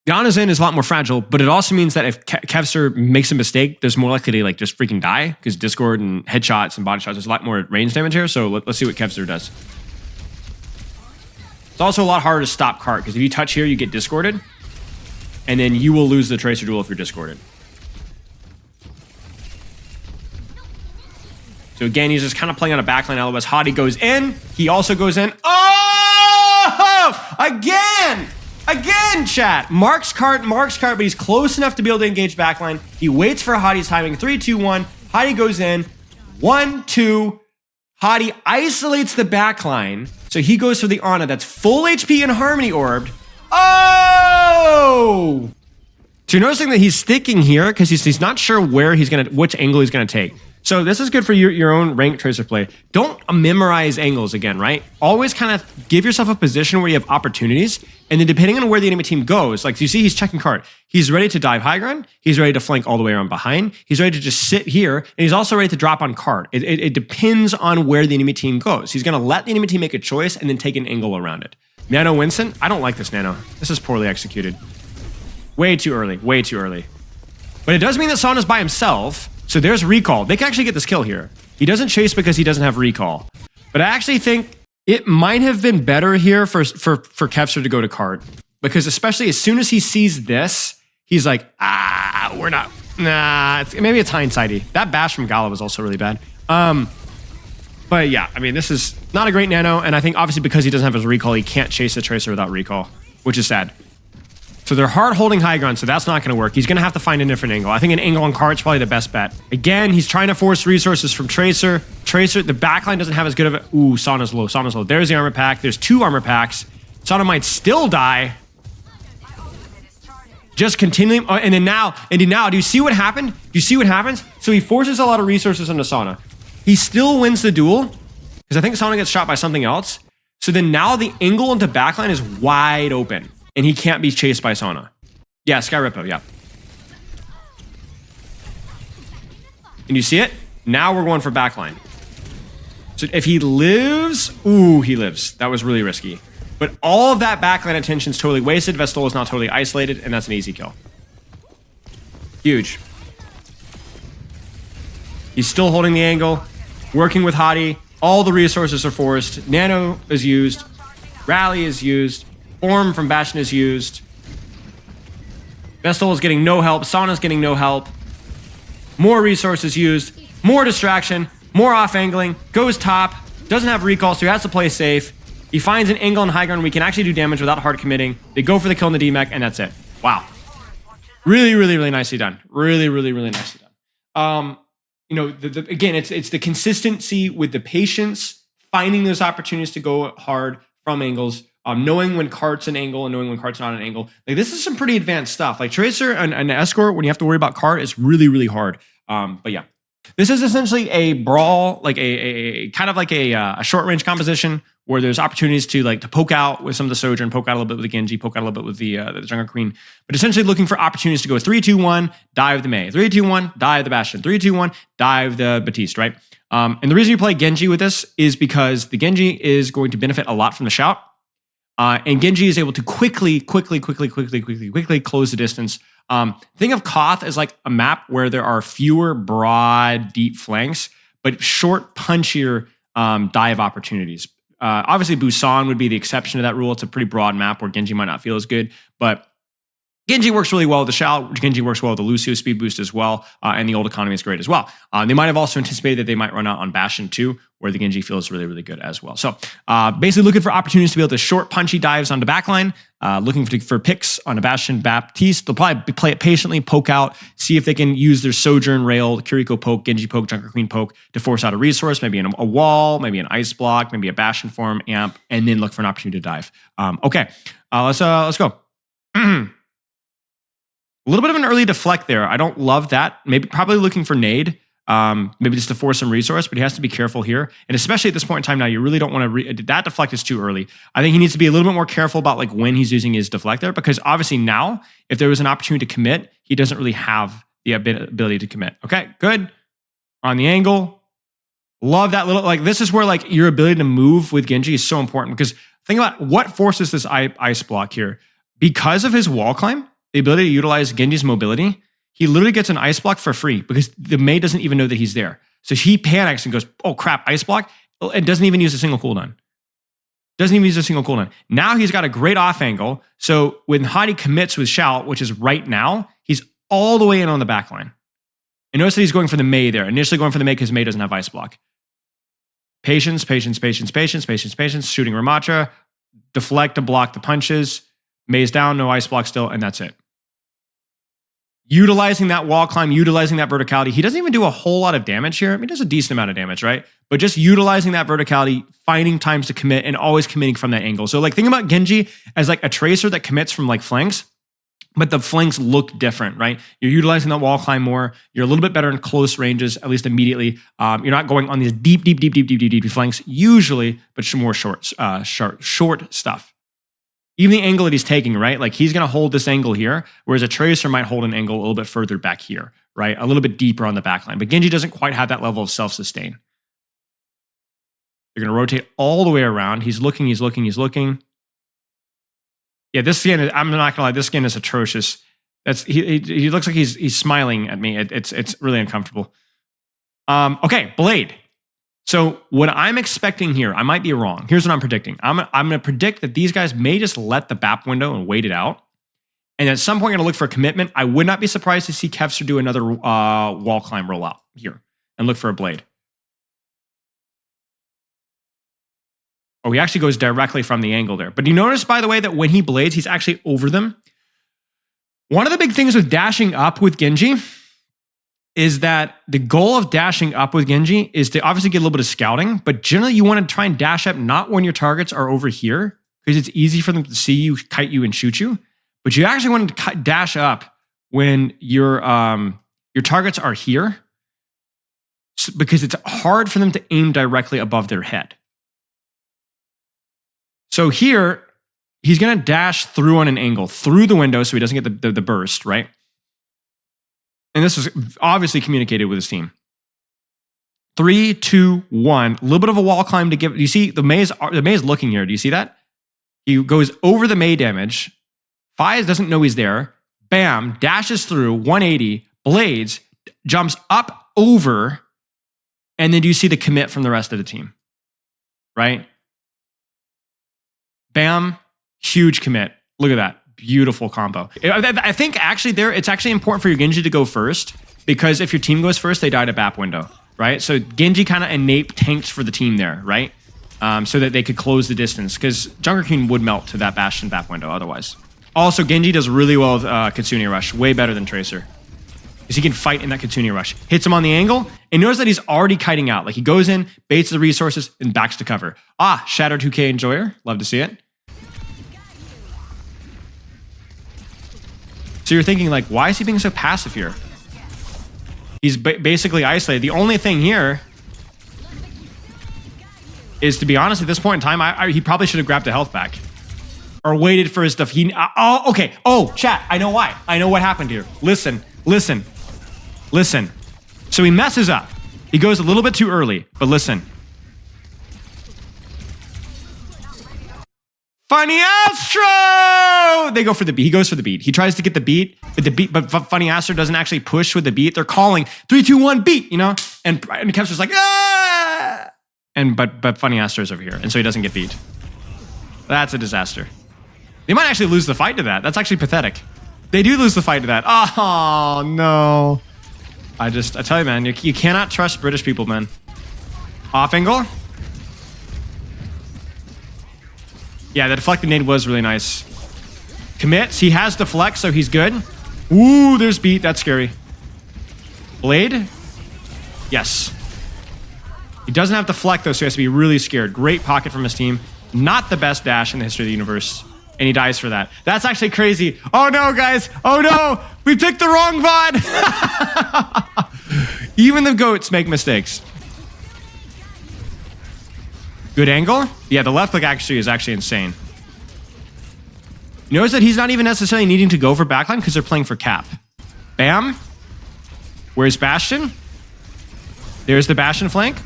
The Ana Zen is a lot more fragile, but it also means that if Kevster makes a mistake, there's more likely to like just freaking die because Discord and headshots and body shots, there's a lot more range damage here. So let's see what Kevster does. It's also a lot harder to stop cart because if you touch here, you get discorded, and then you will lose the Tracer duel if you're discorded. So again, he's just kind of playing on a backline. LOS Hottie goes in. He also goes in. Oh! Again, chat. Marks cart, but he's close enough to be able to engage backline. He waits for Hottie's timing. 3, 2, 1. Hottie goes in. 1, 2. Hottie isolates the backline. So he goes for the Ana that's full HP and Harmony Orbed. Oh! So you're noticing that he's sticking here because he's not sure where which angle he's gonna take. So this is good for your own ranked Tracer play. Don't memorize angles again, right? Always kind of give yourself a position where you have opportunities, and then depending on where the enemy team goes, like you see he's checking cart. He's ready to dive high ground. He's ready to flank all the way around behind. He's ready to just sit here, and he's also ready to drop on cart. It depends on where the enemy team goes. He's gonna let the enemy team make a choice and then take an angle around it. Nano Winston, I don't like this Nano. This is poorly executed. Way too early, way too early. But it does mean that Sauna's by himself, so there's recall. They can actually get this kill here. He doesn't chase because he doesn't have recall. But I actually think it might have been better here for Kevster to go to cart. Because especially as soon as he sees this, he's like, we're not, maybe it's hindsighty. That bash from Gala was also really bad. But yeah, I mean, this is not a great Nano, and I think obviously because he doesn't have his recall, he can't chase the Tracer without recall, which is sad. So they're hard holding high ground, so that's not going to work. He's going to have to find a different angle. I think an angle on cart is probably the best bet. Again, he's trying to force resources from Tracer. Tracer, the backline doesn't have as good of a... Ooh, Sauna's low, Sauna's low. There's the armor pack. There's 2 armor packs. Sauna might still die. Just continuing... Oh, and then now, do you see what happened? Do you see what happens? So he forces a lot of resources into Sauna. He still wins the duel, because I think Sauna gets shot by something else. So then now the angle into backline is wide open. And he can't be chased by Sauna. Yeah, Sky Rippo, yeah. And you see it? Now we're going for backline. So if he lives... Ooh, he lives. That was really risky. But all of that backline attention is totally wasted. Vestal is not totally isolated, and that's an easy kill. Huge. He's still holding the angle, working with Hottie. All the resources are forced. Nano is used. Rally is used. Orm from Bastion is used. Vestal is getting no help. Sauna's getting no help. More resources used. More distraction. More off-angling. Goes top. Doesn't have recall, so he has to play safe. He finds an angle in high ground where he can actually do damage without hard committing. They go for the kill in the D-Mech, and that's it. Wow. Really, really, really nicely done. Really, really, really nicely done. You know, again, it's the consistency with the patience, finding those opportunities to go hard from angles. Knowing when cart's an angle and knowing when cart's not an angle. Like, this is some pretty advanced stuff. Like, Tracer and Escort, when you have to worry about cart, is really, really hard. But yeah. This is essentially a brawl, like a kind of like a short range composition where there's opportunities to poke out with some of the Sojourn, poke out a little bit with the Genji, poke out a little bit with the Jungle Queen. But essentially looking for opportunities to go 3, 2, 1, dive the Mei. 3, 2, 1, dive the Bastion. 3, 2, 1, dive the Baptiste, right? And the reason you play Genji with this is because the Genji is going to benefit a lot from the shout. And Genji is able to quickly close the distance. Think of Koth as like a map where there are fewer broad, deep flanks, but short, punchier dive opportunities. Obviously, Busan would be the exception to that rule. It's a pretty broad map where Genji might not feel as good, but Genji works really well with the Shao. Genji works well with the Lucio speed boost as well, and the old economy is great as well. They might have also anticipated that they might run out on Bastion too, where the Genji feels really, really good as well. So basically looking for opportunities to be able to short, punchy dives onto backline, looking for picks on a Bastion, Baptiste. They'll probably play it patiently, poke out, see if they can use their Sojourn, Rail, Kiriko poke, Genji poke, Junker Queen poke to force out a resource, maybe in a wall, maybe an ice block, maybe a Bastion form, amp, and then look for an opportunity to dive. Okay, let's go. A little bit of an early deflect there. I don't love that. Maybe probably looking for nade. maybe just to force some resource, but he has to be careful here. And especially at this point in time now, you really don't want to, that deflect is too early. I think he needs to be a little bit more careful about like when he's using his deflector, because obviously now, if there was an opportunity to commit, he doesn't really have the ability to commit. Okay, good. On the angle. Love that little, like this is where like your ability to move with Genji is so important, because think about what forces this ice block here. Because of his wall climb, the ability to utilize Genji's mobility, he literally gets an ice block for free because the Mei doesn't even know that he's there. So he panics and goes, oh crap, ice block, and doesn't even use a single cooldown. Doesn't even use a single cooldown. Now he's got a great off angle. So when Hadi commits with Shout, which is right now, he's all the way in on the back line. And notice that he's going for the Mei there. Initially going for the Mei because Mei doesn't have ice block. Patience, patience, patience, patience, patience, patience, shooting Ramatra, deflect to block the punches. Mei's down, no ice block still, and that's it. Utilizing that wall climb, utilizing that verticality. He doesn't even do a whole lot of damage here. I mean, he does a decent amount of damage, right? But just utilizing that verticality, finding times to commit, and always committing from that angle. So like think about Genji as like a tracer that commits from like flanks, but the flanks look different, right? You're utilizing that wall climb more. You're a little bit better in close ranges, at least immediately. You're not going on these deep flanks usually, but more short stuff. Even the angle that he's taking, right? Like he's going to hold this angle here, whereas a tracer might hold an angle a little bit further back here, right? A little bit deeper on the back line. But Genji doesn't quite have that level of self-sustain. They're going to rotate all the way around. He's looking. Yeah, this skin, I'm not gonna lie, this skin is atrocious. He looks like he's smiling at me. It's really uncomfortable. Okay, Blade. So what I'm expecting here, I might be wrong. Here's what I'm predicting. I'm gonna predict that these guys may just let the BAP window and wait it out. And at some point, I'm gonna look for a commitment. I would not be surprised to see Kevster do another wall climb rollout here and look for a Blade. Oh, he actually goes directly from the angle there. But you notice, by the way, that when he blades, he's actually over them. One of the big things with dashing up with Genji is that the goal of dashing up with Genji is to obviously get a little bit of scouting, but generally you want to try and dash up not when your targets are over here, because it's easy for them to see you, kite you, and shoot you. But you actually want to dash up when your targets are here, because it's hard for them to aim directly above their head. So here, he's going to dash through on an angle, through the window, so he doesn't get the burst, right? And this was obviously communicated with his team. 3, 2, 1. A little bit of a wall climb to give. You see, the Mei is looking here. Do you see that? He goes over the Mei damage. Fies doesn't know he's there. Bam, dashes through, 180, blades, jumps up over, and then do you see the commit from the rest of the team? Right? Bam, huge commit. Look at that. Beautiful combo. I think actually it's actually important for your Genji to go first, because if your team goes first, they die to BAP window, right? So Genji kind of innate tanked for the team there, right? So that they could close the distance, because Junker King would melt to that Bastion BAP window otherwise. Also, Genji does really well with Kitsune Rush, way better than Tracer, because he can fight in that Kitsune Rush. Hits him on the angle, and notice that he's already kiting out. Like he goes in, baits the resources, and backs to cover. Ah, Shattered 2K Enjoyer. Love to see it. So you're thinking, like, why is he being so passive here? He's basically isolated. The only thing here is, to be honest, at this point in time, he probably should have grabbed the health back. Or waited for his stuff. Oh, okay. Oh, chat, I know why. I know what happened here. Listen. So he messes up. He goes a little bit too early, but listen. Funny Astro! They go for the beat. He goes for the beat. He tries to get the beat, but Funny Astro doesn't actually push with the beat. They're calling 3, 2, 1, beat, you know? And Kevster's like, ah! But Funny Astro's over here, and so he doesn't get beat. That's a disaster. They might actually lose the fight to that. That's actually pathetic. They do lose the fight to that. Oh, no. I tell you, man, you cannot trust British people, man. Off angle. Yeah, the deflected nade was really nice. Commits. He has deflect, so he's good. Ooh, there's beat. That's scary. Blade. Yes. He doesn't have deflect, though, so he has to be really scared. Great pocket from his team. Not the best dash in the history of the universe. And he dies for that. That's actually crazy. Oh, no, guys. Oh, no. We picked the wrong VOD. Even the goats make mistakes. Good angle. Yeah, the left click actually is actually insane. Notice that he's not even necessarily needing to go for backline because they're playing for cap. Bam. Where's Bastion? There's the Bastion flank.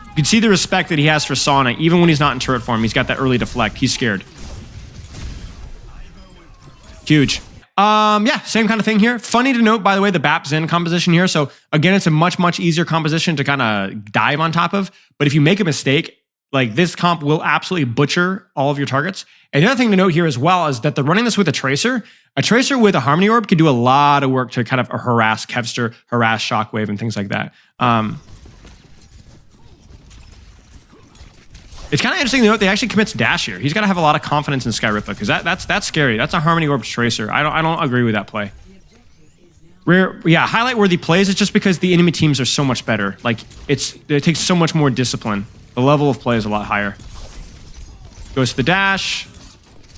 You can see the respect that he has for Sauna, even when he's not in turret form. He's got that early deflect. He's scared. Huge. Yeah, same kind of thing here. Funny to note, by the way, the BAP Zen composition here. So again, it's a much easier composition to kind of dive on top of. But if you make a mistake, like this comp will absolutely butcher all of your targets. And the other thing to note here as well is that they're running this with a Tracer. A Tracer with a Harmony Orb can do a lot of work to kind of harass Kevster, harass Shockwave, and things like that. It's kind of interesting to note they actually commits dash here. He's got to have a lot of confidence in Sky Ripper because that's scary. That's a Harmony Orb Tracer. I don't agree with that play. Highlight worthy plays. It's just because the enemy teams are so much better. Like it takes so much more discipline. The level of play is a lot higher. Goes to the dash.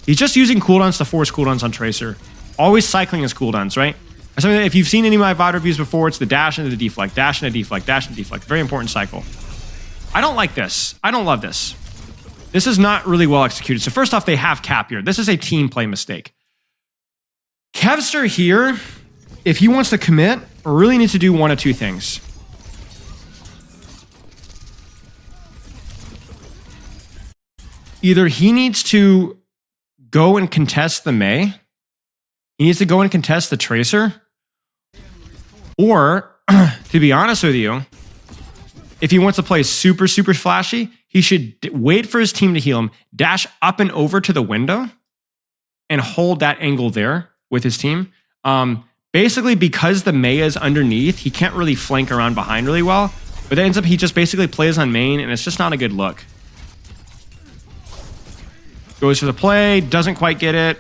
He's just using cooldowns to force cooldowns on Tracer. Always cycling his cooldowns, right? So if you've seen any of my VOD reviews before, it's the dash into the deflect, dash into deflect, dash into deflect. Very important cycle. I don't like this. I don't love this. This is not really well executed. So first off, they have cap here. This is a team play mistake. Kevster here, if he wants to commit, really needs to do one of two things. Either he needs to go and contest the Mei, he needs to go and contest the Tracer, or, to be honest with you, if he wants to play super flashy, he should wait for his team to heal him, dash up and over to the window, and hold that angle there with his team. Basically, because the Mei is underneath, he can't really flank around behind really well, but that ends up he just basically plays on main, and it's just not a good look. Goes for the play, doesn't quite get it.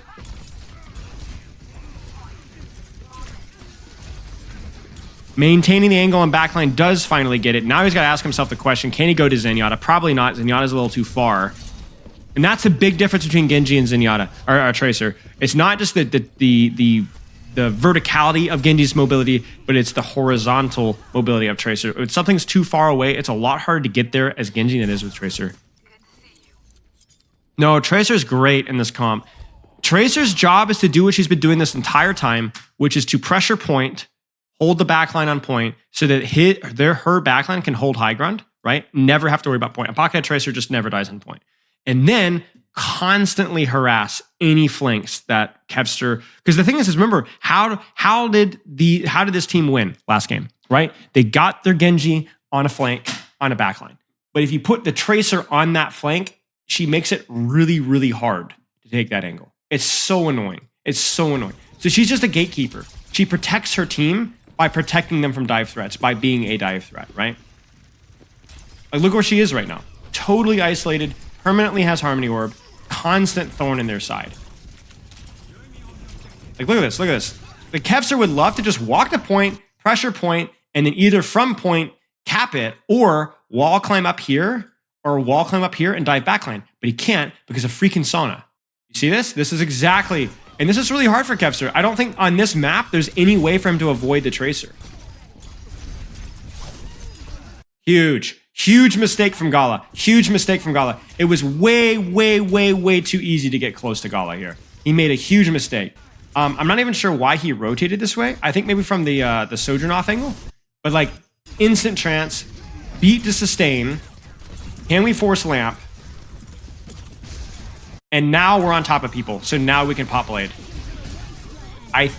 Maintaining the angle on backline does finally get it. Now he's got to ask himself the question, can he go to Zenyatta? Probably not. Zenyatta's a little too far. And that's a big difference between Genji and Zenyatta, or Tracer. It's not just the verticality of Genji's mobility, but it's the horizontal mobility of Tracer. If something's too far away, it's a lot harder to get there as Genji than it is with Tracer. No, Tracer's great in this comp. Tracer's job is to do what she's been doing this entire time, which is to pressure point, hold the backline on point, so that her backline can hold high ground, right? Never have to worry about point. A Pocket Tracer just never dies on point. And then constantly harass any flanks that Kevster... Because the thing is remember, how did this team win last game, right? They got their Genji on a flank, on a backline. But if you put the Tracer on that flank, she makes it really hard to take that angle. It's so annoying. It's so annoying. So she's just a gatekeeper. She protects her team by protecting them from dive threats, by being a dive threat, right? Like, look where she is right now. Totally isolated, permanently has Harmony Orb, constant thorn in their side. Like, look at this, look at this. The Kevster would love to just walk to point, pressure point, and then either from point, cap it, or wall climb up here, and dive backline. But he can't because of freaking Sauna. You see this? This is exactly... And this is really hard for Kevster. I don't think on this map there's any way for him to avoid the Tracer. Huge mistake from Gala. Huge mistake from Gala. It was way too easy to get close to Gala here. He made a huge mistake. I'm not even sure why he rotated this way. I think maybe from the Sojourn off angle. But like, instant trance, beat to sustain. Can we force lamp? And now we're on top of people. So now we can pop blade. I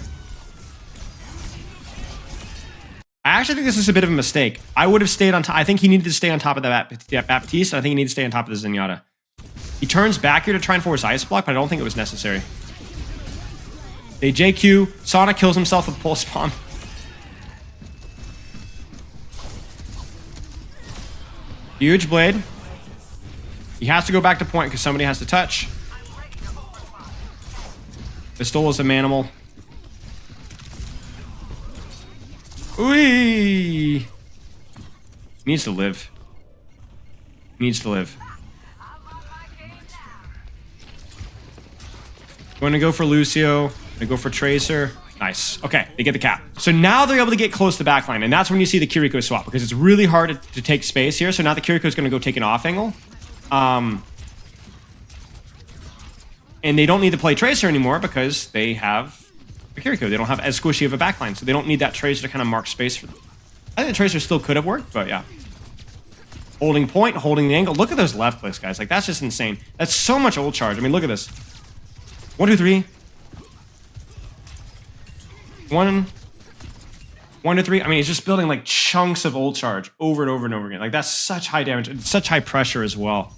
actually think this is a bit of a mistake. I would have stayed on top. I think he needed to stay on top of that Baptiste. I think he needed to stay on top of the Zenyatta. He turns back here to try and force ice block, but I don't think it was necessary. They JQ. Sauna kills himself with pulse bomb. Huge blade. He has to go back to point because somebody has to touch. Pistol is a manimal. Ooh! He needs to live. He needs to live. Going to go for Lucio. Going to go for Tracer. Nice. Okay, they get the cap. So now they're able to get close to the backline, and that's when you see the Kiriko swap, because it's really hard to take space here. So now the Kiriko is going to go take an off angle. And they don't need to play Tracer anymore because they have the Kiriko. They don't have as squishy of a backline, so they don't need that Tracer to kind of mark space for them. I think the Tracer still could have worked, but yeah. Holding point, holding the angle. Look at those left clicks, guys. Like, that's just insane. That's so much ult charge. I mean, look at this. 1, 2, 3. 1, 1 to 3. I mean, he's just building like chunks of ult charge over and over and over again. Like, that's such high damage and such high pressure as well.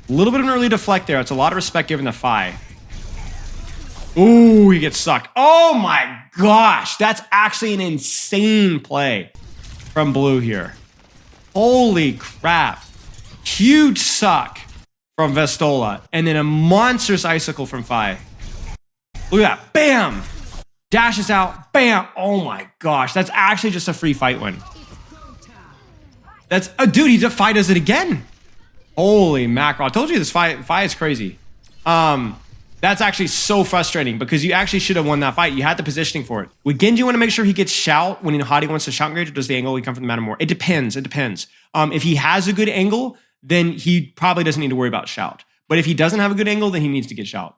A little bit of an early deflect there. It's a lot of respect given the Fi. Ooh, he gets sucked. Oh my gosh. That's actually an insane play from Blue here. Holy crap. Huge suck from Vestola. And then a monstrous icicle from Fi. Look at that. Bam! Dashes out. Bam! Oh my gosh. That's actually just a free fight win. That's... dude, he Fi does it again. Holy mackerel. I told you this Fi is crazy. That's actually so frustrating because you actually should have won that fight. You had the positioning for it. Would Genji want to make sure he gets shout when Hadi wants to shout engage, or does the angle come from the meta more? It depends. It depends. If he has a good angle, then he probably doesn't need to worry about shout. But if he doesn't have a good angle, then he needs to get shout.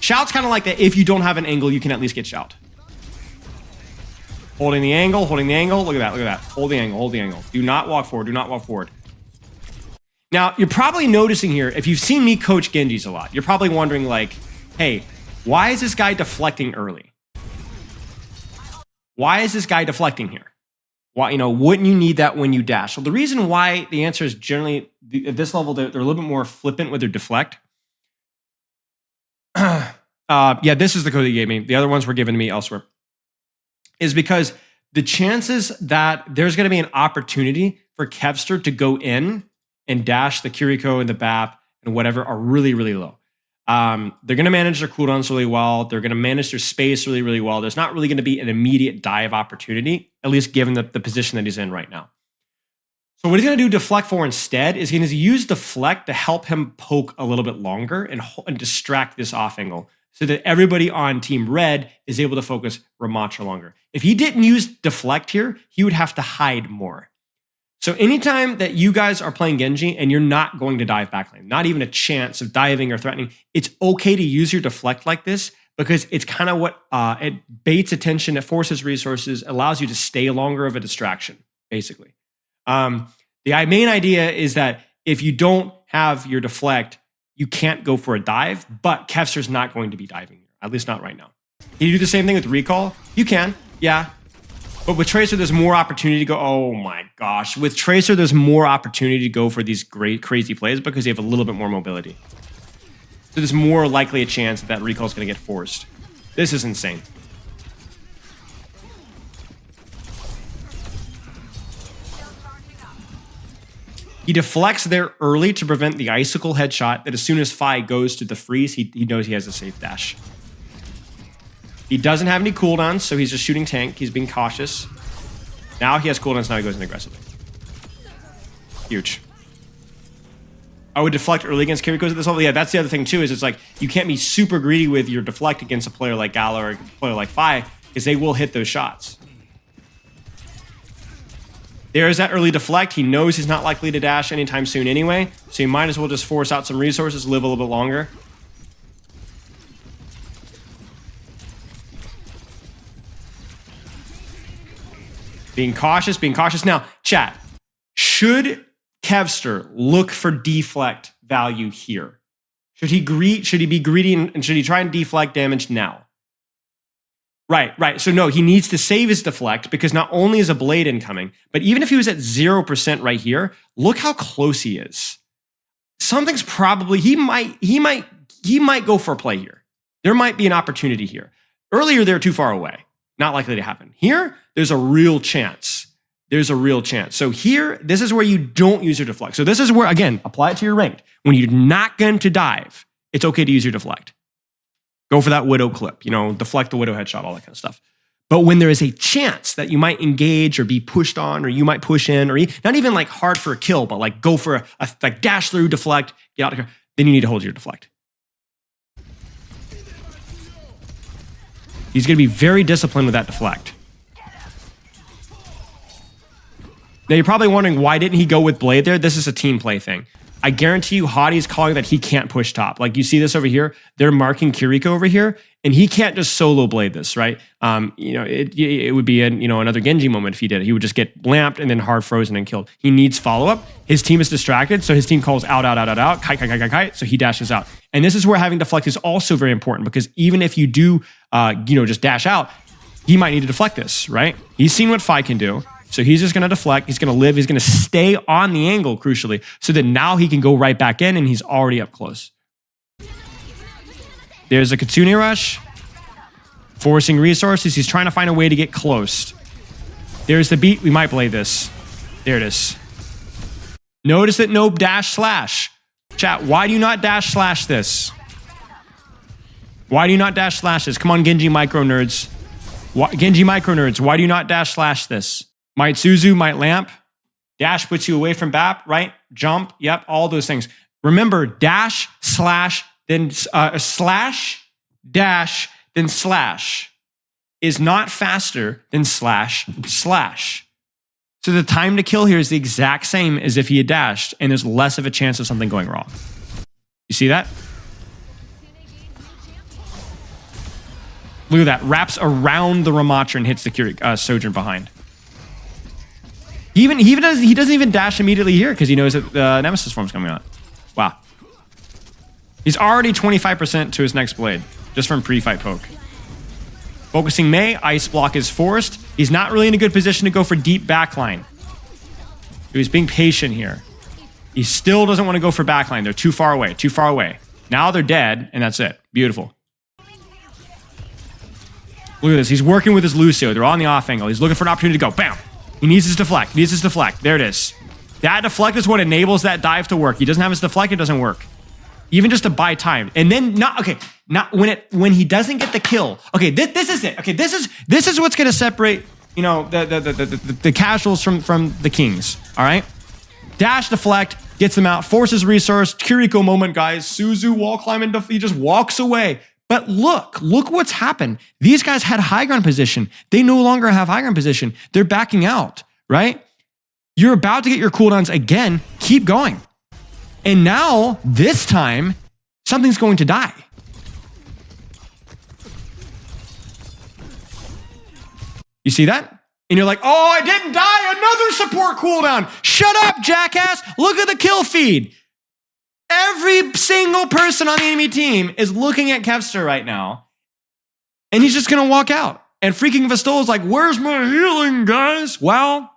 Shout's kind of like that. If you don't have an angle, you can at least get shout. Holding the angle, holding the angle. Look at that, look at that. Hold the angle, hold the angle. Do not walk forward, do not walk forward. Now, you're probably noticing here, if you've seen me coach Genjis a lot, you're probably wondering like, hey, why is this guy deflecting early? Why is this guy deflecting here? Why, you know, wouldn't you need that when you dash? Well, the reason why the answer is generally, at this level, they're a little bit more flippant with their deflect. Yeah, this is the code that you gave me. The other ones were given to me elsewhere. Is because the chances that there's going to be an opportunity for Kevster to go in and dash the Kiriko and the BAP and whatever are really, really low. They're going to manage their cooldowns really well. They're going to manage their space really, really well. There's not really going to be an immediate dive opportunity, at least given the position that he's in right now. So what he's going to do deflect for instead is he's going to use deflect to help him poke a little bit longer and distract this off angle so that everybody on Team Red is able to focus Ramatra longer. If he didn't use deflect here, he would have to hide more. So anytime that you guys are playing Genji and you're not going to dive backline, not even a chance of diving or threatening, it's okay to use your deflect like this because it's kind of what it baits attention, it forces resources, allows you to stay longer of a distraction, basically. The main idea is that if you don't have your deflect, you can't go for a dive, but Kevster's not going to be diving here, at least not right now. Can you do the same thing with recall? You can, yeah. But with Tracer, there's more opportunity to go, oh my gosh. With Tracer, there's more opportunity to go for these great, crazy plays because they have a little bit more mobility. So there's more likely a chance that recall is going to get forced. This is insane. He deflects there early to prevent the icicle headshot that as soon as Fi goes to the freeze, he knows he has a safe dash. He doesn't have any cooldowns, so he's just shooting tank. He's being cautious. Now he has cooldowns, now he goes in aggressively. Huge. I would deflect early against Kiriko's at this level. Yeah, that's the other thing too, is it's like you can't be super greedy with your deflect against a player like Gala or a player like Fi, because they will hit those shots. There's that early deflect. He knows he's not likely to dash anytime soon anyway, so he might as well just force out some resources, live a little bit longer. Being cautious, being cautious. Now, chat, should Kevster look for deflect value here? Should he be greedy and should he try and deflect damage now? Right. So no, he needs to save his deflect because not only is a blade incoming, but even if he was at 0% right here, look how close he is. Something's probably, he might go for a play here. There might be an opportunity here. Earlier, they were too far away. Not likely to happen. Here, there's a real chance. There's a real chance. So here, this is where you don't use your deflect. So this is where, again, apply it to your ranked. When you're not going to dive, it's okay to use your deflect. Go for that Widow clip, you know, deflect the Widow headshot, all that kind of stuff. But when there is a chance that you might engage or be pushed on, or you might push in, or not even like hard for a kill, but like go for a like dash through, deflect, get out of here, then you need to hold your deflect. He's going to be very disciplined with that deflect. Now, you're probably wondering, why didn't he go with Blade there? This is a team play thing. I guarantee you, Hottie's calling that he can't push top. Like, you see this over here. They're marking Kiriko over here, and he can't just solo Blade this, right? It would be another Genji moment if he did it. He would just get lamped and then hard frozen and killed. He needs follow-up. His team is distracted, so his team calls out, kite, so he dashes out. And this is where having deflect is also very important, because even if you do, just dash out, he might need to deflect this, right? He's seen what Fi can do. So he's just going to deflect. He's going to live. He's going to stay on the angle, crucially, so that now he can go right back in and he's already up close. There's a Kitsune rush. Forcing resources. He's trying to find a way to get close. There's the beat. We might play this. There it is. Notice that no dash slash. Chat, why do you not dash slash this? Why do you not dash slash this? Come on, Genji micro nerds. Genji micro nerds, why do you not dash slash this? Might Suzu, might lamp. Dash puts you away from BAP, right? Jump, yep, all those things. Remember, dash, slash, then slash, dash, then slash is not faster than slash, slash. So the time to kill here is the exact same as if he had dashed, and there's less of a chance of something going wrong. You see that? Look at that. Wraps around the Ramatra and hits the Sojourn behind. He doesn't even dash immediately here because he knows that the Nemesis form's coming out. Wow. He's already 25% to his next blade just from pre-fight poke. Focusing Mei, ice block is forced. He's not really in a good position to go for deep backline. He's being patient here. He still doesn't want to go for backline. They're too far away, too far away. Now they're dead, and that's it. Beautiful. Look at this. He's working with his Lucio. They're on the off angle. He's looking for an opportunity to go. Bam! He needs his deflect. He needs his deflect. There it is. That deflect is what enables that dive to work. He doesn't have his deflect, it doesn't work. Even just to buy time. And then not when he doesn't get the kill. Okay, this is it. Okay, this is what's gonna separate, the casuals from the kings. All right? Dash deflect, gets them out, forces resource, Kiriko moment, guys. Suzu wall climbing, he just walks away. But look what's happened. These guys had high ground position. They no longer have high ground position. They're backing out, right? You're about to get your cooldowns again. Keep going. And now, this time, something's going to die. You see that? And you're like, oh, I didn't die. Another support cooldown. Shut up, jackass. Look at the kill feed. Every single person on the enemy team is looking at Kevster right now. And he's just going to walk out. And freaking Vistola's like, where's my healing, guys? Well,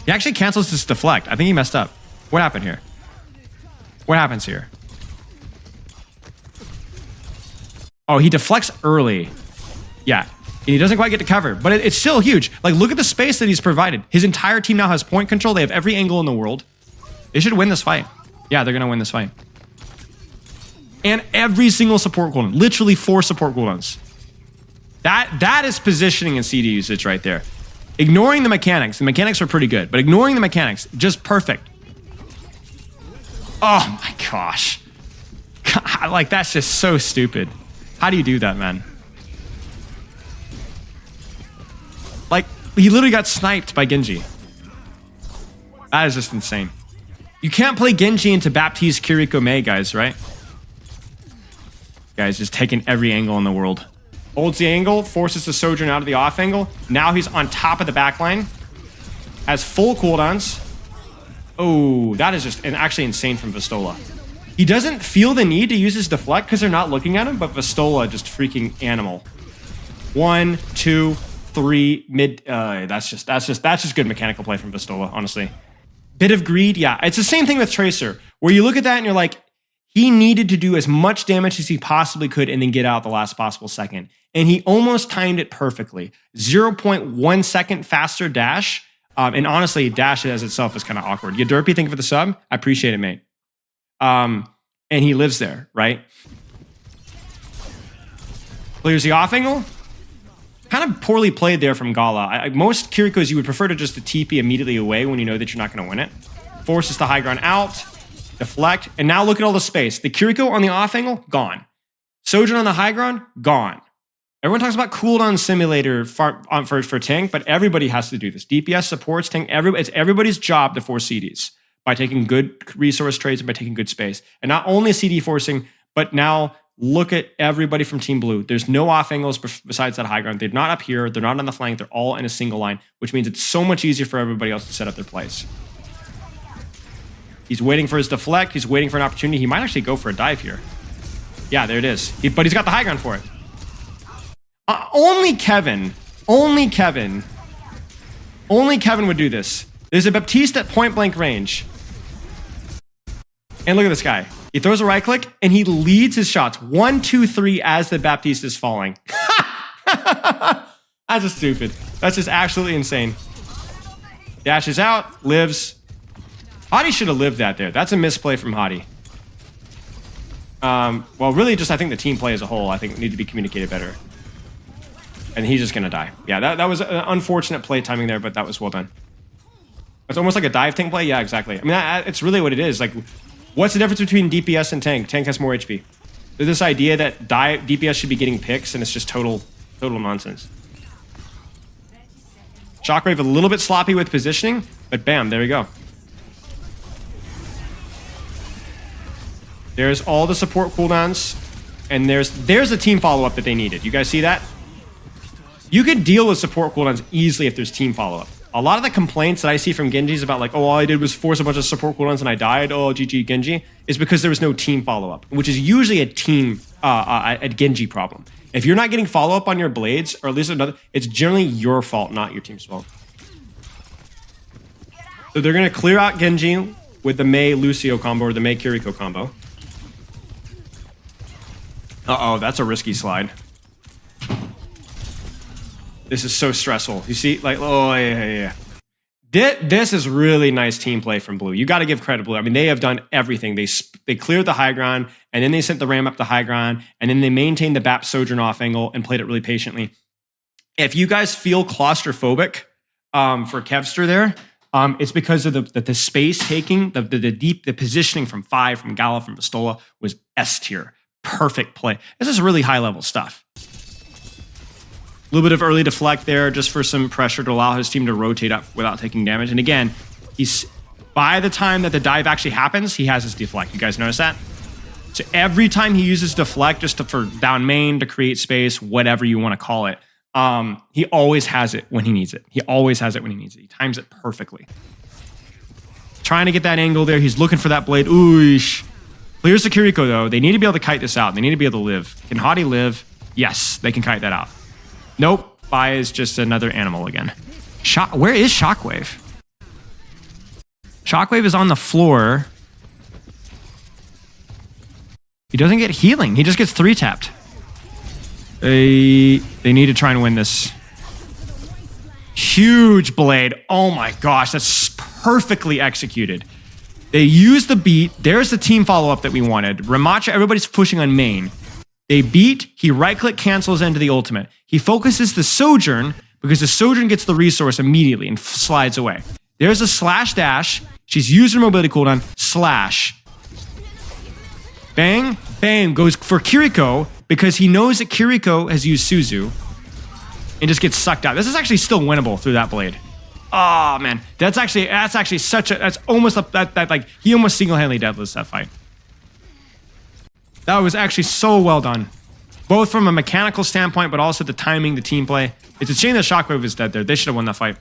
he actually cancels this deflect. I think he messed up. What happened here? What happens here? Oh, he deflects early. Yeah. And he doesn't quite get to cover, but it's still huge. Like, look at the space that he's provided. His entire team now has point control. They have every angle in the world. They should win this fight. Yeah, they're going to win this fight. And every single support cooldown. Literally 4 support cooldowns. That is positioning and CD usage right there. Ignoring the mechanics. The mechanics are pretty good, but ignoring the mechanics, just perfect. Oh my gosh. God, like, that's just so stupid. How do you do that, man? Like, he literally got sniped by Genji. That is just insane. You can't play Genji into Baptiste Kiriko Mei, guys, right? Guys, just taking every angle in the world. Holds the angle, forces the Sojourn out of the off angle. Now he's on top of the backline. Has full cooldowns. Oh, that is just actually insane from Vistola. He doesn't feel the need to use his deflect because they're not looking at him, but Vistola just freaking animal. 1, 2, 3, mid. That's just good mechanical play from Vistola, honestly. Bit of greed, yeah. It's the same thing with Tracer, where you look at that and you're like, he needed to do as much damage as he possibly could and then get out the last possible second. And he almost timed it perfectly. 0.1 second faster dash. And honestly, dash as itself is kind of awkward. You derpy, think of the sub. I appreciate it, mate. And he lives there, right? Clears the off angle. Kind of poorly played there from Gala. Most Kirikos, you would prefer to just TP immediately away when you know that you're not going to win it. Forces the high ground out. Deflect. And now look at all the space. The Kiriko on the off angle, gone. Sojourn on the high ground, gone. Everyone talks about cooldown simulator for tank, but everybody has to do this. DPS supports tank. It's everybody's job to force CDs by taking good resource trades and by taking good space. And not only CD forcing, but now look at everybody from Team Blue. There's no off angles besides that high ground. They're not up here. They're not on the flank. They're all in a single line, which means it's so much easier for everybody else to set up their plays. He's waiting for his deflect. He's waiting for an opportunity. He might actually go for a dive here. Yeah, there it is. But he's got the high ground for it. Only Kevin would do this. There's a Baptiste at point blank range. And look at this guy. He throws a right click and he leads his shots 1, 2, 3 as the Baptiste is falling. That's just stupid. That's just absolutely insane. Dashes out, lives. Hottie should have lived that there. That's a misplay from Hottie. Well, really just I think the team play as a whole, I think need to be communicated better. And he's just going to die. Yeah, that was an unfortunate play timing there, but that was well done. It's almost like a dive tank play. Yeah, exactly. I mean, it's really what it is. Like, what's the difference between DPS and tank? Tank has more HP. There's this idea that DPS should be getting picks, and it's just total nonsense. Shockwave a little bit sloppy with positioning, but bam, there we go. There's all the support cooldowns, and there's a team follow-up that they needed. You guys see that? You could deal with support cooldowns easily if there's team follow-up. A lot of the complaints that I see from Genjis about like, oh, all I did was force a bunch of support cooldowns and I died, oh, GG Genji, is because there was no team follow-up, which is usually a team, a Genji problem. If you're not getting follow-up on your blades, or at least another, it's generally your fault, not your team's fault. So they're going to clear out Genji with the Mei Lucio combo or the Mei Kiriko combo. Uh-oh, that's a risky slide. This is so stressful. You see, like, oh, yeah. This is really nice team play from Blue. You got to give credit, Blue. I mean, they have done everything. They cleared the high ground, and then they sent the ram up the high ground, and then they maintained the BAP Sojourn off angle and played it really patiently. If you guys feel claustrophobic for Kevster there, it's because of the space taking, the positioning from 5, from Gala, from Pistola was S tier. Perfect play. This is really high level stuff. A little bit of early deflect there just for some pressure to allow his team to rotate up without taking damage. And again, by the time that the dive actually happens, he has his deflect. You guys notice that? So every time he uses deflect just for down main, to create space, whatever you want to call it, he always has it when he needs it. He always has it when he needs it. He times it perfectly. Trying to get that angle there. He's looking for that blade. Oosh. Clears the Kiriko, though. They need to be able to kite this out. They need to be able to live. Can Hottie live? Yes, they can kite that out. Nope. Fi is just another animal again. Where is Shockwave? Shockwave is on the floor. He doesn't get healing. He just gets 3-tapped. They need to try and win this. Huge blade. Oh my gosh, that's perfectly executed. They use the beat. There's the team follow-up that we wanted. Ramacha, everybody's pushing on main. They beat, he right-click cancels into the ultimate. He focuses the Sojourn because the Sojourn gets the resource immediately and slides away. There's a slash dash. She's used her mobility cooldown. Slash. Bang, bang, goes for Kiriko because he knows that Kiriko has used Suzu and just gets sucked out. This is actually still winnable through that blade. Oh man, that's actually such a, that's almost like he almost single-handedly deadlifts that fight. That was actually so well done, both from a mechanical standpoint, but also the timing, the team play. It's a shame that Shockwave is dead there. They should have won that fight.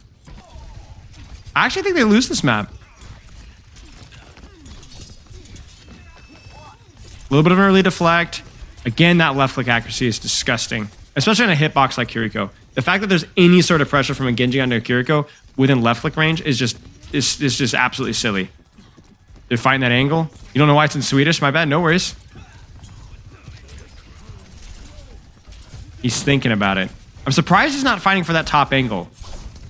I actually think they lose this map. A little bit of an early deflect. Again, that left click accuracy is disgusting, especially in a hitbox like Kiriko. The fact that there's any sort of pressure from a Genji onto a Kiriko within left click range is just absolutely silly. They're fighting that angle. You don't know why it's in Swedish? My bad. No worries. He's thinking about it. I'm surprised he's not fighting for that top angle.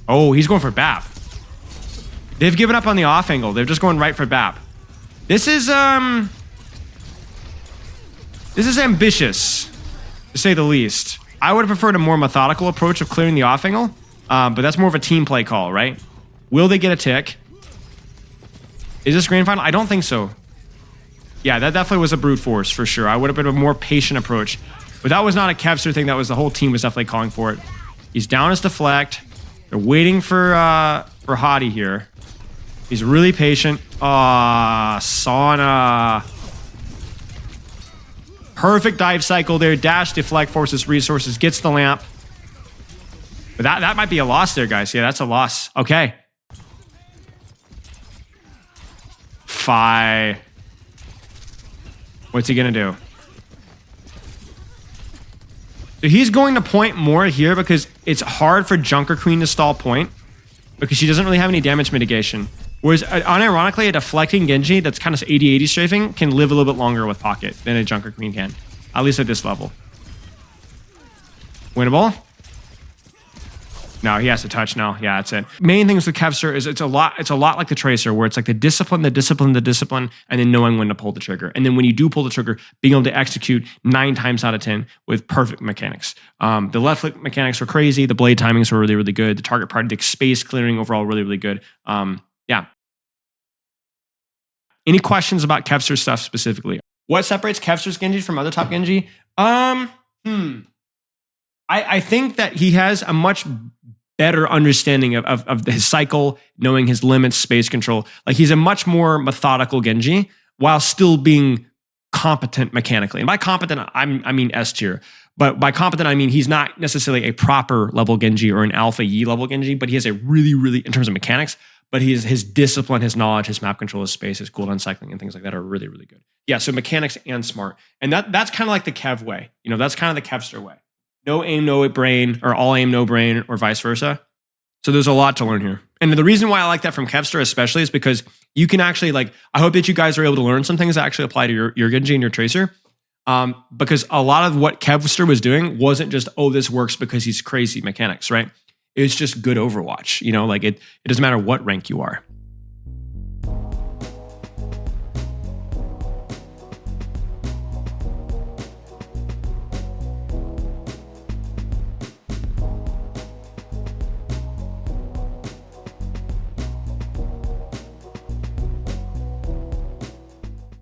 Oh, he's going for BAP. They've given up on the off angle. They're just going right for BAP. This is ambitious, to say the least. I would have preferred a more methodical approach of clearing the off angle, but that's more of a team play call, right? Will they get a tick? Is this grand final? I don't think so. Yeah, that definitely was a brute force for sure. I would have been a more patient approach. But that was not a Kevster thing. That was the whole team was definitely calling for it. He's down his deflect. They're waiting for Hottie here. He's really patient. Sauna. Perfect dive cycle there. Dash, deflect, forces resources, gets the lamp. But that might be a loss there, guys. Yeah, that's a loss. Okay. Fi. What's he going to do? So he's going to point more here because it's hard for Junker Queen to stall point because she doesn't really have any damage mitigation. Whereas, unironically, a deflecting Genji that's kind of 80-80 strafing can live a little bit longer with pocket than a Junker Queen can, at least at this level. Winnable? No, he has to touch now. Yeah, that's it. Main things with Kevster is it's a lot like the Tracer, where it's like the discipline, and then knowing when to pull the trigger. And then when you do pull the trigger, being able to execute 9 times out of 10 with perfect mechanics. The left flick mechanics were crazy. The blade timings were really, really good. The target party space clearing overall really, really good. Yeah. Any questions about Kevster stuff specifically? What separates Kevster's Genji from other top Genji? I think that he has a much better understanding of his cycle, knowing his limits, space control. Like he's a much more methodical Genji while still being competent mechanically. And by competent, I mean S tier. But by competent, I mean he's not necessarily a proper level Genji or an alpha Yi level Genji, but he has a really, in terms of mechanics, but his discipline, his knowledge, his map control, his space, his cooldown cycling, and things like that are really, really good. Yeah, so mechanics and smart. And that's kind of like the Kev way. You know, that's kind of the Kevster way. No aim, no brain, or all aim, no brain, or vice versa. So there's a lot to learn here. And the reason why I like that from Kevster especially is because you can actually, like, I hope that you guys are able to learn some things that actually apply to your Genji and your Tracer. Because a lot of what Kevster was doing wasn't just, oh, this works because he's crazy mechanics, right? It's just good Overwatch. You know, like it doesn't matter what rank you are.